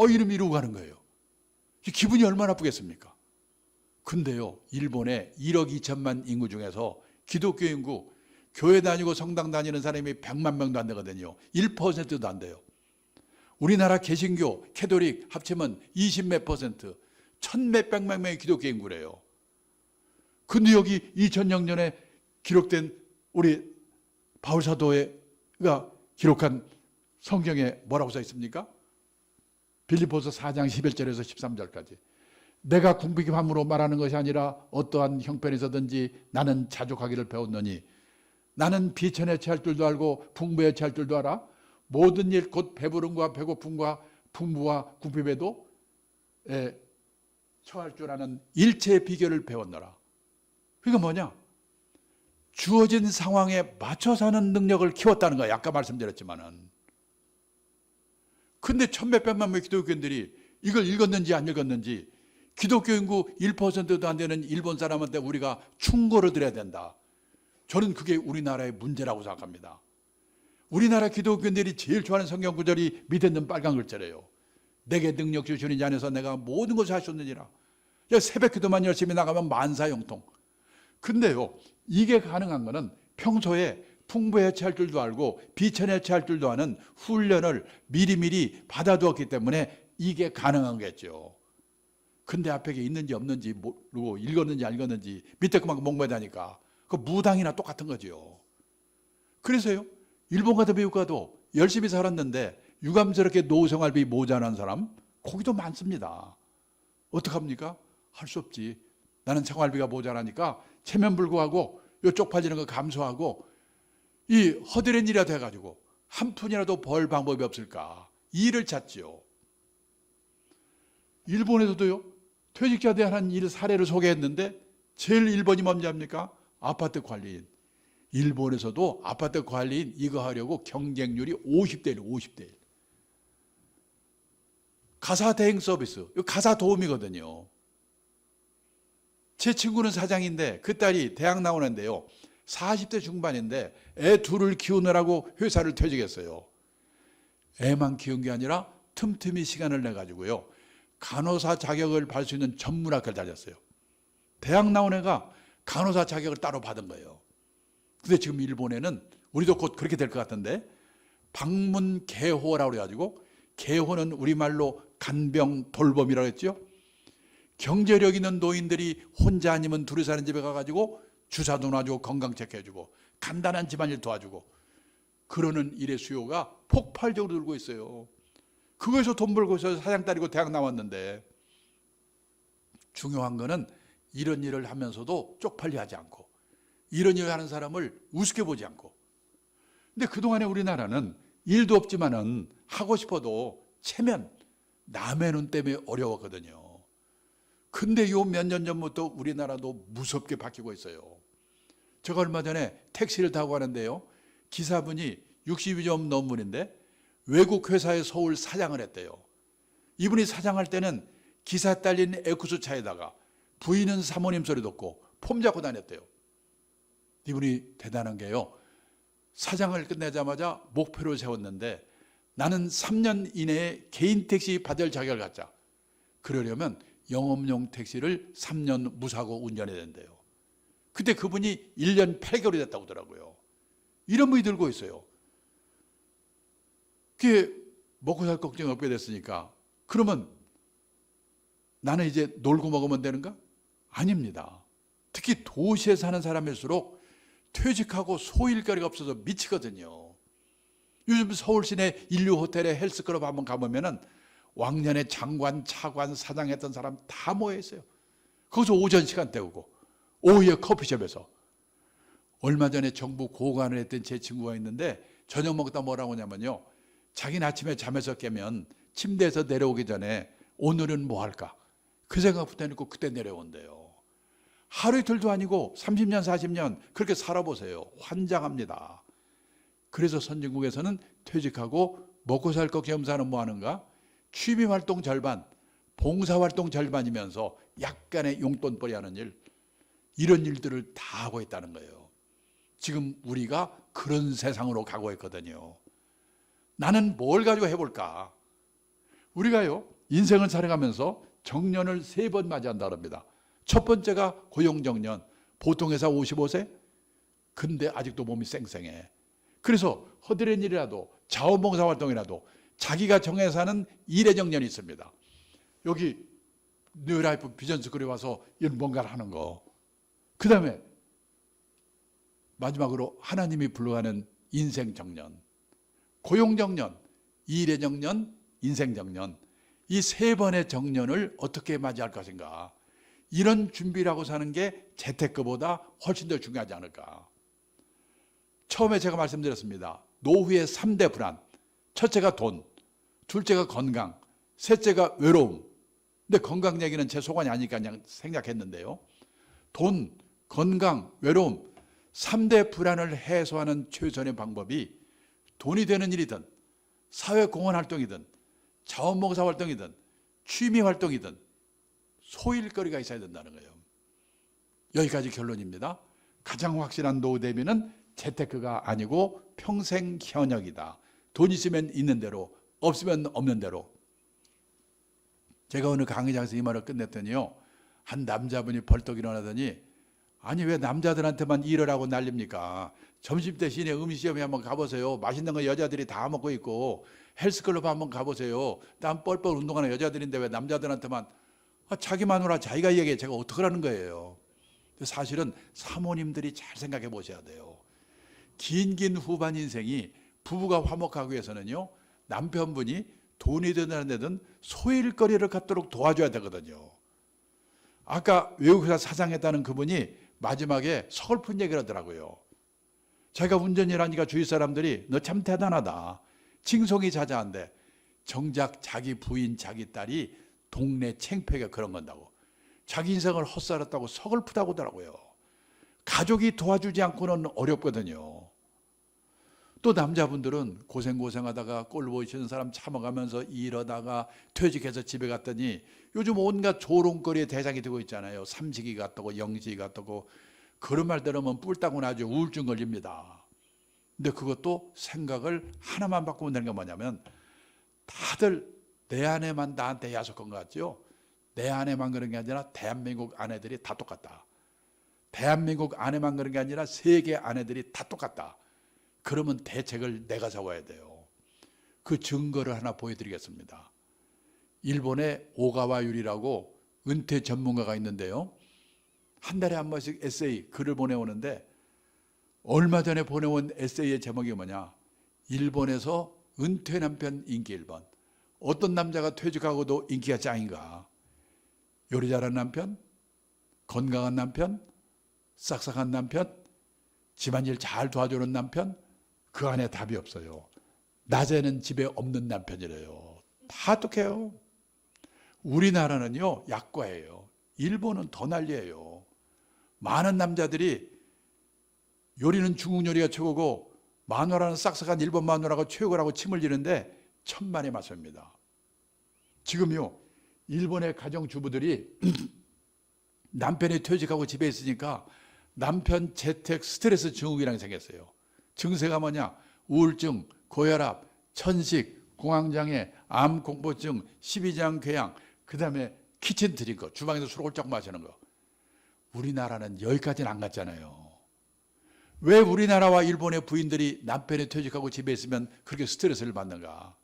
이름 이루고 가는 거예요. 기분이 얼마나 나쁘겠습니까? 근데요, 일본에 1억 2천만 인구 중에서 기독교 인구, 교회 다니고 성당 다니는 사람이 100만 명도 안 되거든요. 1%도 안 돼요. 우리나라 개신교, 캐톨릭 합치면 20몇 퍼센트, 1000몇백만 명의 기독교 인구래요. 근데 여기 2000년에 기록된 우리 바울 사도가 기록한 성경에 뭐라고 써 있습니까? 빌립보서 4장 11절에서 13절까지. 내가 궁핍함으로 말하는 것이 아니라 어떠한 형편에서든지 나는 자족하기를 배웠노니 나는 비천에 처할 줄도 알고 풍부에 처할 줄도 알아. 모든 일 곧 배부름과 배고픔과 풍부와 궁핍에도 처할 줄 아는 일체의 비결을 배웠노라. 그러니까 뭐냐? 주어진 상황에 맞춰 사는 능력을 키웠다는 거야. 아까 말씀드렸지만은. 근데 1000몇백만 명의 기독교인들이 이걸 읽었는지 안 읽었는지, 기독교 인구 1%도 안 되는 일본 사람한테 우리가 충고를 드려야 된다. 저는 그게 우리나라의 문제라고 생각합니다. 우리나라 기독교인들이 제일 좋아하는 성경 구절이 밑에 있는 빨간 글자래요. 내게 능력 주시는 이 안에서 내가 모든 것을 할 수 있느니라. 새벽 기도만 열심히 나가면 만사형통. 근데요, 이게 가능한 거는 평소에 풍부에 처할 줄도 알고 비천에 처할 줄도 아는 훈련을 미리미리 받아두었기 때문에 이게 가능한 거겠죠. 근데 앞에 있는지 없는지 모르고 읽었는지 안 읽었는지 밑에 그만큼 목매다니까 그 무당이나 똑같은 거죠. 그래서요, 일본 가도 미국 가도 열심히 살았는데 유감스럽게 노후생활비 모자란 사람 거기도 많습니다. 어떡합니까? 할 수 없지. 나는 생활비가 모자라니까 체면불구하고 요 쪽팔리는 거 감수하고 이 허드렛 일이라도 해가지고 한 푼이라도 벌 방법이 없을까? 일을 찾지요. 일본에서도요, 퇴직자들이 하는 일 사례를 소개했는데 제일 1번이 뭔지 압니까? 아파트 관리인. 일본에서도 아파트 관리인 이거 하려고 경쟁률이 50대 1, 50대 1. 가사 대행 서비스, 이거 가사 도우미거든요. 제 친구는 사장인데 그 딸이 대학 나오는데요, 40대 중반인데 애 둘을 키우느라고 회사를 퇴직했어요. 애만 키운 게 아니라 틈틈이 시간을 내가지고요, 간호사 자격을 받을 수 있는 전문학교를 다녔어요. 대학 나온 애가 간호사 자격을 따로 받은 거예요. 근데 지금 일본에는 우리도 곧 그렇게 될 것 같은데 방문개호라고 그래가지고, 개호는 우리말로 간병 돌봄이라고 했죠. 경제력 있는 노인들이 혼자 아니면 둘이 사는 집에 가가지고 주사도 놔주고 건강 체크해주고 간단한 집안일 도와주고 그러는 일의 수요가 폭발적으로 늘고 있어요. 그거에서 돈 벌고 있어서 사장 딸이고 대학 나왔는데, 중요한 거는 이런 일을 하면서도 쪽팔려 하지 않고 이런 일을 하는 사람을 우습게 보지 않고. 근데 그동안에 우리나라는 일도 없지만은 하고 싶어도 체면, 남의 눈 때문에 어려웠거든요. 근데 요 몇 년 전부터 우리나라도 무섭게 바뀌고 있어요. 제가 얼마 전에 택시를 타고 가는데요, 기사분이 60이 좀 넘은 분인데 외국 회사의 서울 사장을 했대요. 이분이 사장할 때는 기사 딸린 에쿠스 차에다가 부인은 사모님 소리 듣고 폼 잡고 다녔대요. 이분이 대단한 게요, 사장을 끝내자마자 목표를 세웠는데 나는 3년 이내에 개인 택시 받을 자격을 갖자. 그러려면 영업용 택시를 3년 무사고 운전해야 된대요. 그때 그분이 1년 8개월이 됐다고 하더라고요. 이런 분이 들고 있어요. 그게 먹고 살 걱정이 없게 됐으니까 그러면 나는 이제 놀고 먹으면 되는가? 아닙니다. 특히 도시에 사는 사람일수록 퇴직하고 소일거리가 없어서 미치거든요. 요즘 서울 시내 인류 호텔에 헬스클럽 한번 가보면은 왕년에 장관, 차관, 사장 했던 사람 다 모여 있어요. 거기서 오전 시간 때우고 오후에 커피숍에서. 얼마 전에 정부 고관을 했던 제 친구가 있는데 저녁 먹다 뭐라고 하냐면요, 자기는 아침에 잠에서 깨면 침대에서 내려오기 전에 오늘은 뭐 할까? 그 생각부터 해놓고 그때 내려온대요. 하루 이틀도 아니고 30년, 40년 그렇게 살아보세요. 환장합니다. 그래서 선진국에서는 퇴직하고 먹고 살 거 겸사는 뭐 하는가? 취미활동 절반, 봉사활동 절반이면서 약간의 용돈벌이 하는 일, 이런 일들을 다 하고 있다는 거예요. 지금 우리가 그런 세상으로 가고 있거든요. 나는 뭘 가지고 해볼까? 우리가요, 인생을 살아가면서 정년을 3번 맞이한다 그럽니다. 첫 번째가 고용정년, 보통 회사 55세? 근데 아직도 몸이 쌩쌩해. 그래서 허드렛 일이라도 자원봉사활동이라도 자기가 정해서 하는 일의 정년이 있습니다. 여기 뉴라이프 비전스쿨에 와서 이런 뭔가를 하는 거. 그 다음에 마지막으로 하나님이 불러가는 인생 정년, 고용 정년, 일의 정년, 인생 정년, 이 3번의 정년을 어떻게 맞이할 것인가. 이런 준비를 하고 사는 게 재테크보다 훨씬 더 중요하지 않을까. 처음에 제가 말씀드렸습니다. 노후의 3대 불안. 첫째가 돈, 둘째가 건강, 셋째가 외로움. 근데 건강 얘기는 제 소관이 아니니까 그냥 생략했는데요. 돈, 건강, 외로움, 3대 불안을 해소하는 최선의 방법이 돈이 되는 일이든 사회공헌 활동이든 자원봉사 활동이든 취미 활동이든 소일거리가 있어야 된다는 거예요. 여기까지 결론입니다. 가장 확실한 노후 대비는 재테크가 아니고 평생 현역이다. 돈 있으면 있는 대로, 없으면 없는 대로. 제가 오늘 강의장에서 이 말을 끝냈더니요, 한 남자분이 벌떡 일어나더니, 아니 왜 남자들한테만 일을 하고 난립니까? 점심때 시내 음식점에 한번 가보세요. 맛있는 거 여자들이 다 먹고 있고, 헬스클럽 한번 가보세요. 땀 뻘뻘 운동하는 여자들인데 왜 남자들한테만. 자기 마누라 자기가 얘기해. 제가 어떡하라는 거예요. 사실은 사모님들이 잘 생각해 보셔야 돼요. 긴 후반 인생이 부부가 화목하기 위해서는요, 남편분이 돈이 되는 데든 소일거리를 갖도록 도와줘야 되거든요. 아까 외국회사 사장했다는 그분이 마지막에 서글픈 얘기를 하더라고요. 자기가 운전일 하니까 주위 사람들이 너 참 대단하다, 칭송이 자자한데, 정작 자기 부인, 자기 딸이 동네 창피하게 그런 건다고, 자기 인생을 헛살았다고 서글프다고 하더라고요. 가족이 도와주지 않고는 어렵거든요. 또 남자분들은 고생하다가 꼴 보이시는 사람 참아가면서 일하다가 퇴직해서 집에 갔더니 요즘 온갖 조롱거리의 대상이 되고 있잖아요. 삼식이 같다고 영식이 같다고. 그런 말 들으면 뿔따고 나죠. 우울증 걸립니다. 근데 그것도 생각을 하나만 바꾸면 되는 게 뭐냐면, 다들 내 아내만 나한테 야속한 것 같죠? 내 아내만 그런 게 아니라 대한민국 아내들이 다 똑같다. 대한민국 아내만 그런 게 아니라 세계 아내들이 다 똑같다. 그러면 대책을 내가 잡아야 돼요. 그 증거를 하나 보여드리겠습니다. 일본의 오가와 유리라고 은퇴 전문가가 있는데요. 한 달에 한 번씩 에세이 글을 보내오는데 얼마 전에 보내온 에세이의 제목이 뭐냐? 일본에서 은퇴 남편 인기 1번. 어떤 남자가 퇴직하고도 인기가 짱인가? 요리 잘하는 남편? 건강한 남편? 싹싹한 남편? 집안일 잘 도와주는 남편? 그 안에 답이 없어요. 낮에는 집에 없는 남편이래요. 다 똑해요. 우리나라는요 약과예요. 일본은 더 난리예요. 많은 남자들이 요리는 중국 요리가 최고고 마누라는 싹싹한 일본 마누라가 최고라고 침을 지는데 천만의 말씀입니다. 지금요 일본의 가정주부들이 남편이 퇴직하고 집에 있으니까 남편 재택 스트레스 증후군이라는 게 생겼어요. 증세가 뭐냐? 우울증, 고혈압, 천식, 공황장애, 암공포증, 십이장 궤양, 그 다음에 키친 드링크, 주방에서 술 홀짝 마시는 거. 우리나라는 여기까지는 안 갔잖아요. 왜 우리나라와 일본의 부인들이 남편이 퇴직하고 집에 있으면 그렇게 스트레스를 받는가?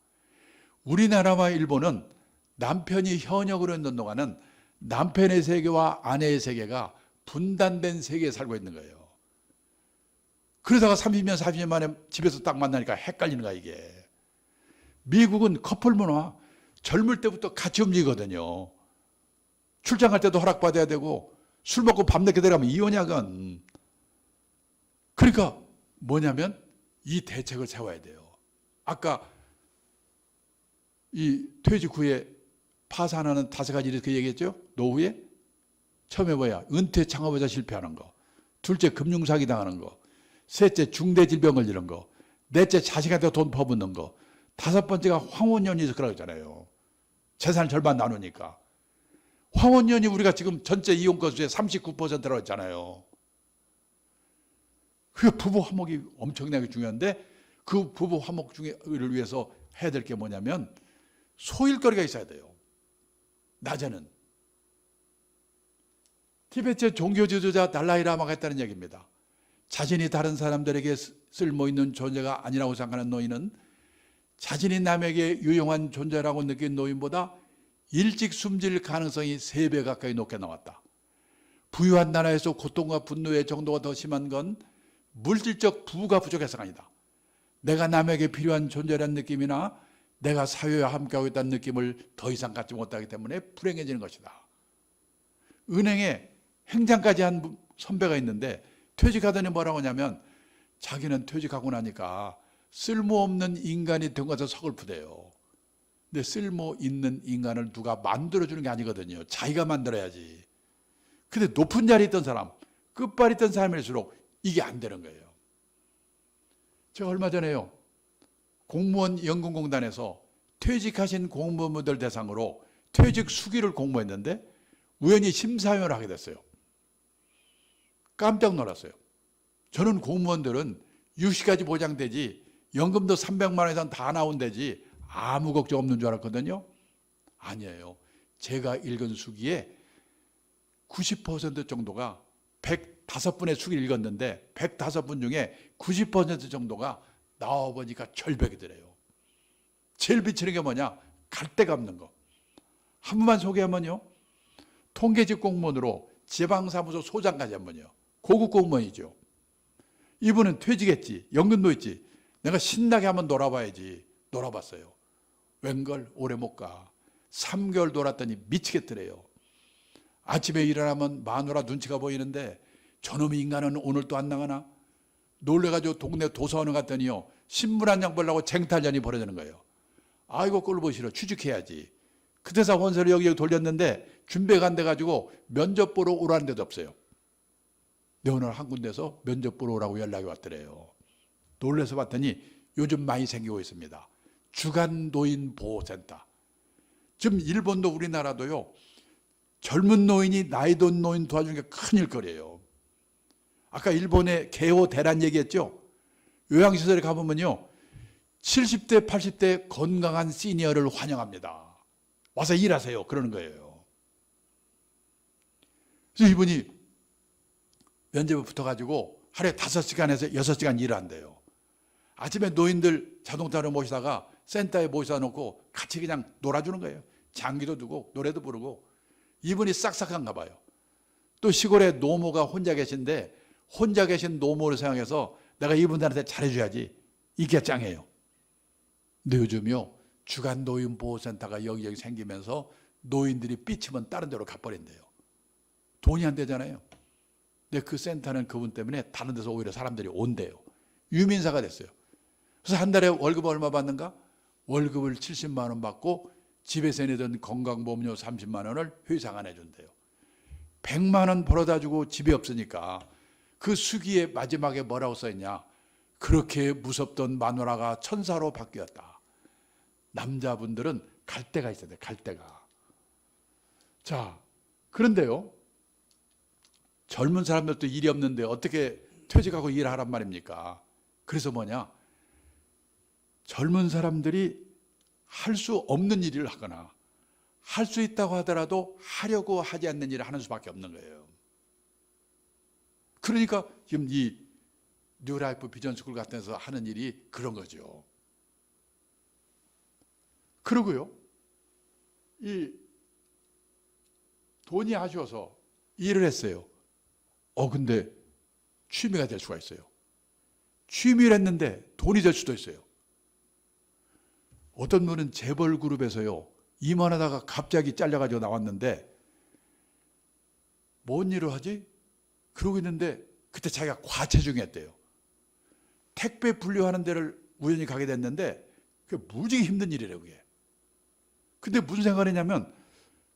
우리나라와 일본은 남편이 현역으로 있는 동안은 남편의 세계와 아내의 세계가 분단된 세계에 살고 있는 거예요. 그러다가 30년, 40년 만에 집에서 딱 만나니까 헷갈리는 거야, 이게. 미국은 커플 문화, 젊을 때부터 같이 움직이거든요. 출장 갈 때도 허락받아야 되고, 술 먹고 밤늦게 들어가면 이혼약은. 그러니까 뭐냐면 이 대책을 세워야 돼요. 아까 이 퇴직 후에 파산하는 5가지 이렇게 얘기했죠? 노후에? 처음에 뭐야? 은퇴 창업하자 실패하는 거. 둘째, 금융사기 당하는 거. 셋째, 중대질병 걸리는 거. 넷째, 자식한테 돈 퍼붓는 거. 5번째가 황혼연이서 그러고 있잖아요. 재산 절반 나누니까. 황혼연이 우리가 지금 전체 이혼 건수의 39%라고 했잖아요. 그 부부 화목이 엄청나게 중요한데 그 부부 화목을 위해서 해야 될 게 뭐냐면 소일거리가 있어야 돼요. 낮에는. 티베트의 종교 지도자 달라이라마가 했다는 얘기입니다. 자신이 다른 사람들에게 쓸모있는 존재가 아니라고 생각하는 노인은 자신이 남에게 유용한 존재라고 느낀 노인보다 일찍 숨질 가능성이 3배 가까이 높게 나왔다. 부유한 나라에서 고통과 분노의 정도가 더 심한 건 물질적 부가 부족해서가 아니다. 내가 남에게 필요한 존재라는 느낌이나 내가 사회와 함께하고 있다는 느낌을 더 이상 갖지 못하기 때문에 불행해지는 것이다. 은행에 행장까지 한 선배가 있는데 퇴직하더니 뭐라고 하냐면 자기는 퇴직하고 나니까 쓸모없는 인간이 된 것에 서글프대요. 근데 쓸모 있는 인간을 누가 만들어주는 게 아니거든요. 자기가 만들어야지. 근데 높은 자리에 있던 사람, 끝발이 있던 사람일수록 이게 안 되는 거예요. 제가 얼마 전에요. 공무원 연금공단에서 퇴직하신 공무원들 대상으로 퇴직 수기를 공모했는데 우연히 심사위원을 하게 됐어요. 깜짝 놀랐어요. 저는 공무원들은 유시까지 보장되지 연금도 300만 원 이상 다 나온대지 아무 걱정 없는 줄 알았거든요. 아니에요. 제가 읽은 수기에 90% 정도가 105분의 수기를 읽었는데 105분 중에 90% 정도가 나와보니까 절벽이더래요. 제일 비치는 게 뭐냐? 갈 데가 없는 거. 한 분만 소개하면요. 통계직 공무원으로 지방사무소 소장까지 한 분이요. 고급 공무원이죠. 이분은 퇴직했지. 연금도 있지. 내가 신나게 한번 놀아봐야지. 놀아봤어요. 웬걸 오래 못 가. 3개월 놀았더니 미치겠더래요. 아침에 일어나면 마누라 눈치가 보이는데 저놈의 인간은 오늘 또 안 나가나? 놀래가지고 동네 도서관을 갔더니요. 신문 한 장 보려고 쟁탈전이 벌어지는 거예요. 아이고 꼴보기 싫어. 취직해야지. 그때서 원서를 여기저기 돌렸는데 준비가 안 돼가지고 면접 보러 오라는 데도 없어요. 내 오늘 한 군데서 면접 보러 오라고 연락이 왔더래요. 놀래서 봤더니 요즘 많이 생기고 있습니다. 주간 노인 보호센터. 지금 일본도 우리나라도요. 젊은 노인이 나이 든 노인 도와주는 게 큰 일거리예요. 아까 일본의 개호 대란 얘기했죠. 요양시설에 가보면요. 70대, 80대 건강한 시니어를 환영합니다. 와서 일하세요. 그러는 거예요. 그래서 이분이 면접에 붙어가지고 하루에 5시간에서 6시간 일을 한대요. 아침에 노인들 자동차로 모시다가 센터에 모셔다 놓고 같이 그냥 놀아주는 거예요. 장기도 두고 노래도 부르고 이분이 싹싹한가 봐요. 또 시골에 노모가 혼자 계신데 혼자 계신 노모를 생각해서 내가 이분들한테 잘해줘야지. 이게 짱이에요. 근데 요즘요 주간 노인보호센터가 여기저기 생기면서 노인들이 삐치면 다른 데로 가버린대요. 돈이 안 되잖아요. 근데 그 센터는 그분 때문에 다른 데서 오히려 사람들이 온대요. 유민사가 됐어요. 그래서 한 달에 월급 얼마 받는가? 월급을 70만 원 받고 집에서 내던 건강보험료 30만 원을 회사가 내준대요. 100만 원 벌어다 주고 집이 없으니까 그 수기에 마지막에 뭐라고 써있냐? 그렇게 무섭던 마누라가 천사로 바뀌었다. 남자분들은 갈 데가 있어야 돼. 갈 데가. 자, 그런데요. 젊은 사람들도 일이 없는데 어떻게 퇴직하고 일하란 말입니까? 그래서 뭐냐? 젊은 사람들이 할 수 없는 일을 하거나 할 수 있다고 하더라도 하려고 하지 않는 일을 하는 수밖에 없는 거예요. 그러니까 지금 이 뉴라이프 비전스쿨 같은 데서 하는 일이 그런 거죠. 그러고요. 이 돈이 아쉬워서 일을 했어요. 근데 취미가 될 수가 있어요. 취미를 했는데 돈이 될 수도 있어요. 어떤 분은 재벌 그룹에서요. 임원하다가 갑자기 잘려가지고 나왔는데 뭔 일을 하지? 그러고 있는데 그때 자기가 과체중이었대요. 택배 분류하는 데를 우연히 가게 됐는데 그게 무지개 힘든 일이래요. 그게. 근데 무슨 생각을 했냐면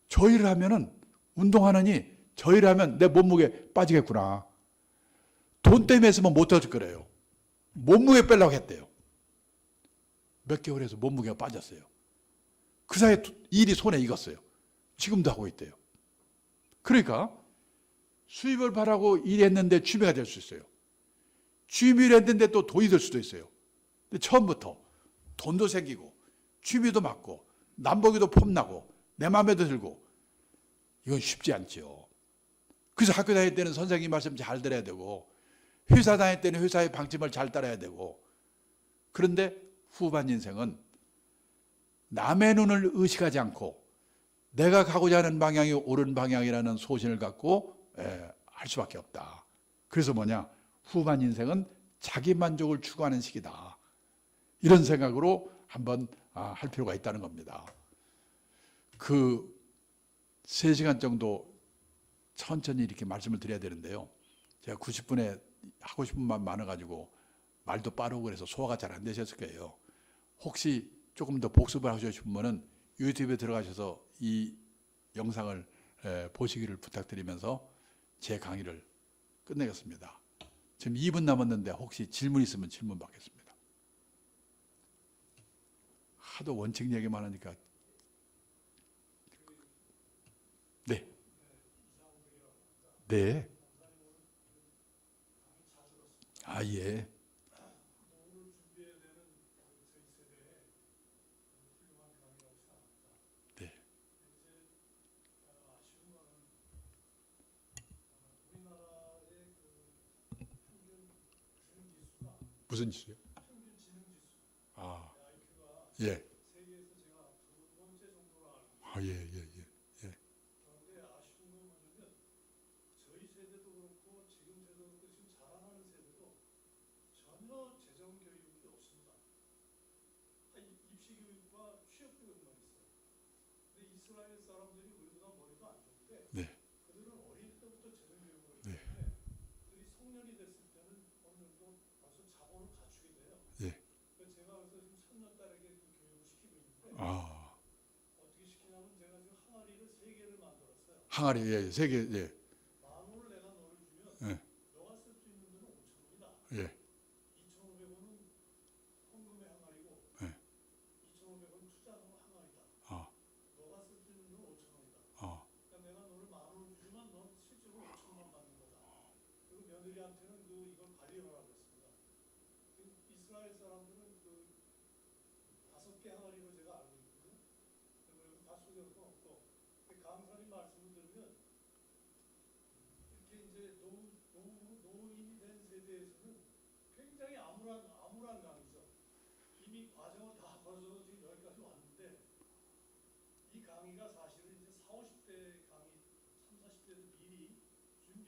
저 일을 하면은 운동하느니 저 일을 하면 내 몸무게 빠지겠구나. 돈 때문에 했으면 못 해줄 거래요. 몸무게 빼려고 했대요. 몇 개월 해서 몸무게가 빠졌어요. 그 사이에 일이 손에 익었어요. 지금도 하고 있대요. 그러니까 수입을 바라고 일했는데 취미가 될 수 있어요. 취미를 했는데 또 돈이 될 수도 있어요. 근데 처음부터 돈도 생기고 취미도 맞고 남보기도 폼나고 내 마음에도 들고 이건 쉽지 않죠. 그래서 학교 다닐 때는 선생님 말씀 잘 들어야 되고 회사 다닐 때는 회사의 방침을 잘 따라야 되고 그런데 후반 인생은 남의 눈을 의식하지 않고 내가 가고자 하는 방향이 옳은 방향이라는 소신을 갖고 할 수밖에 없다. 그래서 뭐냐? 후반 인생은 자기 만족을 추구하는 시기다. 이런 생각으로 한번 할 필요가 있다는 겁니다. 그 3시간 정도 천천히 이렇게 말씀을 드려야 되는데요. 제가 90분에 하고 싶은 말 많아가지고 말도 빠르고 그래서 소화가 잘 안 되셨을 거예요. 혹시 조금 더 복습을 하시고 싶은 분은 유튜브에 들어가셔서 이 영상을 보시기를 부탁드리면서 제 강의를 끝내겠습니다. 지금 2분 남았는데 혹시 질문 있으면 질문 받겠습니다. 하도 원칙 얘기만 하니까. 네. 네. 예. 네. 무슨 지수요? 예. 예. 네. 네. 예. 항아리, 예, 3개, 예. 예. 예. 예. 아. 아.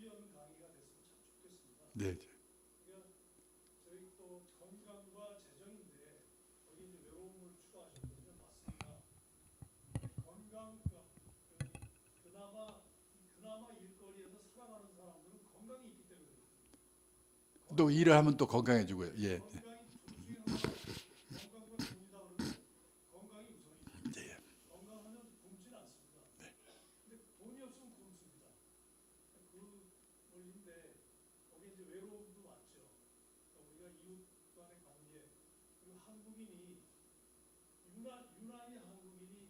유의하는 강의가 됐으면 참 좋겠습니다. 네. 그러니까 저희 또 건강과 재정인데 거기 이제 외로움을 추가하셨거든요. 맞습니다. 건강 그나마 일거리에서 살아가는 사람들은 건강이 있기 때문에 또 일을 하면 또 건강해지고요. 예. 건강이 둘 중에 하나가 건강과 돈이다 그러면 건강이 우선이죠. 예. 건강하면 굶진 않습니다. 근데 돈이 없으면 굶습니다. 그 원리인데 거기 이제 외로움도 많죠. 우리가 이웃 간의 관계 그리고 한국인이 유난히 한국인이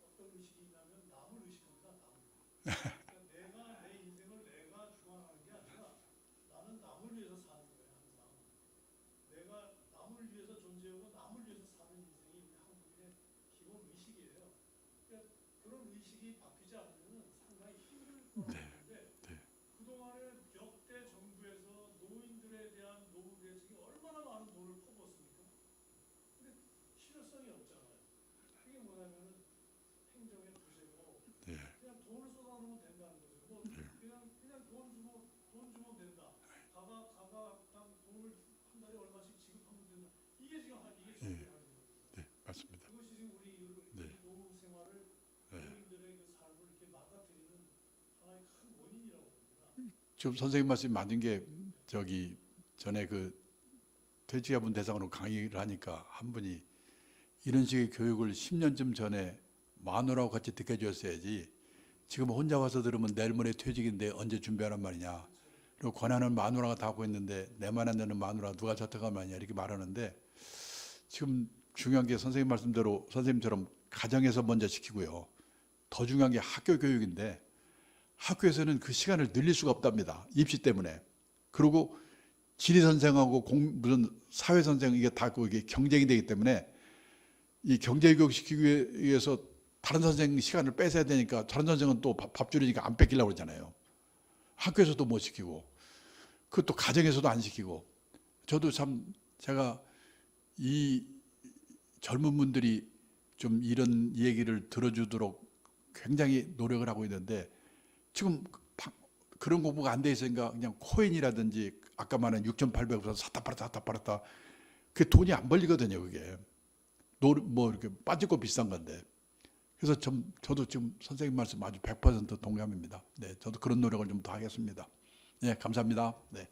어떤 의식이 있냐면 남을 의식합니다. 남을. 그러니까 내가 내 인생을 내가 주관하는 게 아니라 나는 남을 위해서 사는 거예요. 항상 내가 남을 위해서 존재하고 남을 위해서 사는 인생이 우리 한국인의 기본 의식이에요. 그러니까 그런 의식이 바뀌지 않으면 상당히 힘들 거라고 보는데 그동안에 역대 정부에서 노인들에 대한 노후 대책이 얼마나 많은 돈을 퍼붓습니까? 근데 실효성이 없잖아요. 그게 뭐냐면은 행정의 부재고 예. 그냥 돈을 쏟아놓으면 된다는 거죠. 뭐 그냥 돈 주면 된다. 가가 돈을 한 달에 얼마씩 지급하면 된다. 이게 지금 이게 정부의 하는 거예요. 네, 맞습니다. 그것이 지금 우리 네. 노후 생활을 노인들의 그 삶을 이렇게 망가뜨리는 하나의 큰 원인이라고 봅니다. 지금 선생님 말씀이 맞은 게 저기 전에 그 퇴직자분 대상으로 강의를 하니까 한 분이 이런 식의 교육을 10년쯤 전에 마누라하고 같이 듣게 해줬어야지 지금 혼자 와서 들으면 내일 모레 퇴직인데 언제 준비하란 말이냐. 그리고 권한은 마누라가 다 하고 있는데 내만 안 되는 마누라 누가 저택하면 말이냐 이렇게 말하는데 지금 중요한 게 선생님 말씀대로 선생님처럼 가정에서 먼저 시키고요. 더 중요한 게 학교 교육인데 학교에서는 그 시간을 늘릴 수가 없답니다. 입시 때문에. 그리고 지리 선생하고 무슨 사회 선생 이게 다 이게 경쟁이 되기 때문에 이 경제 교육 시키기 위해서 다른 선생 시간을 뺏어야 되니까 다른 선생은 또 밥 줄이니까 안 뺏기려고 그러잖아요. 학교에서도 못 시키고 그것도 가정에서도 안 시키고 저도 참 제가 이 젊은 분들이 좀 이런 얘기를 들어주도록 굉장히 노력을 하고 있는데 지금 그런 공부가 안 돼 있으니까 그냥 코인이라든지 아까 말한 6,800원 샀다 팔았다 그게 돈이 안 벌리거든요. 그게 뭐 이렇게 빠지고 비싼 건데 그래서 저도 지금 선생님 말씀 아주 100% 동감입니다. 네, 저도 그런 노력을 좀 더 하겠습니다. 네, 감사합니다. 네.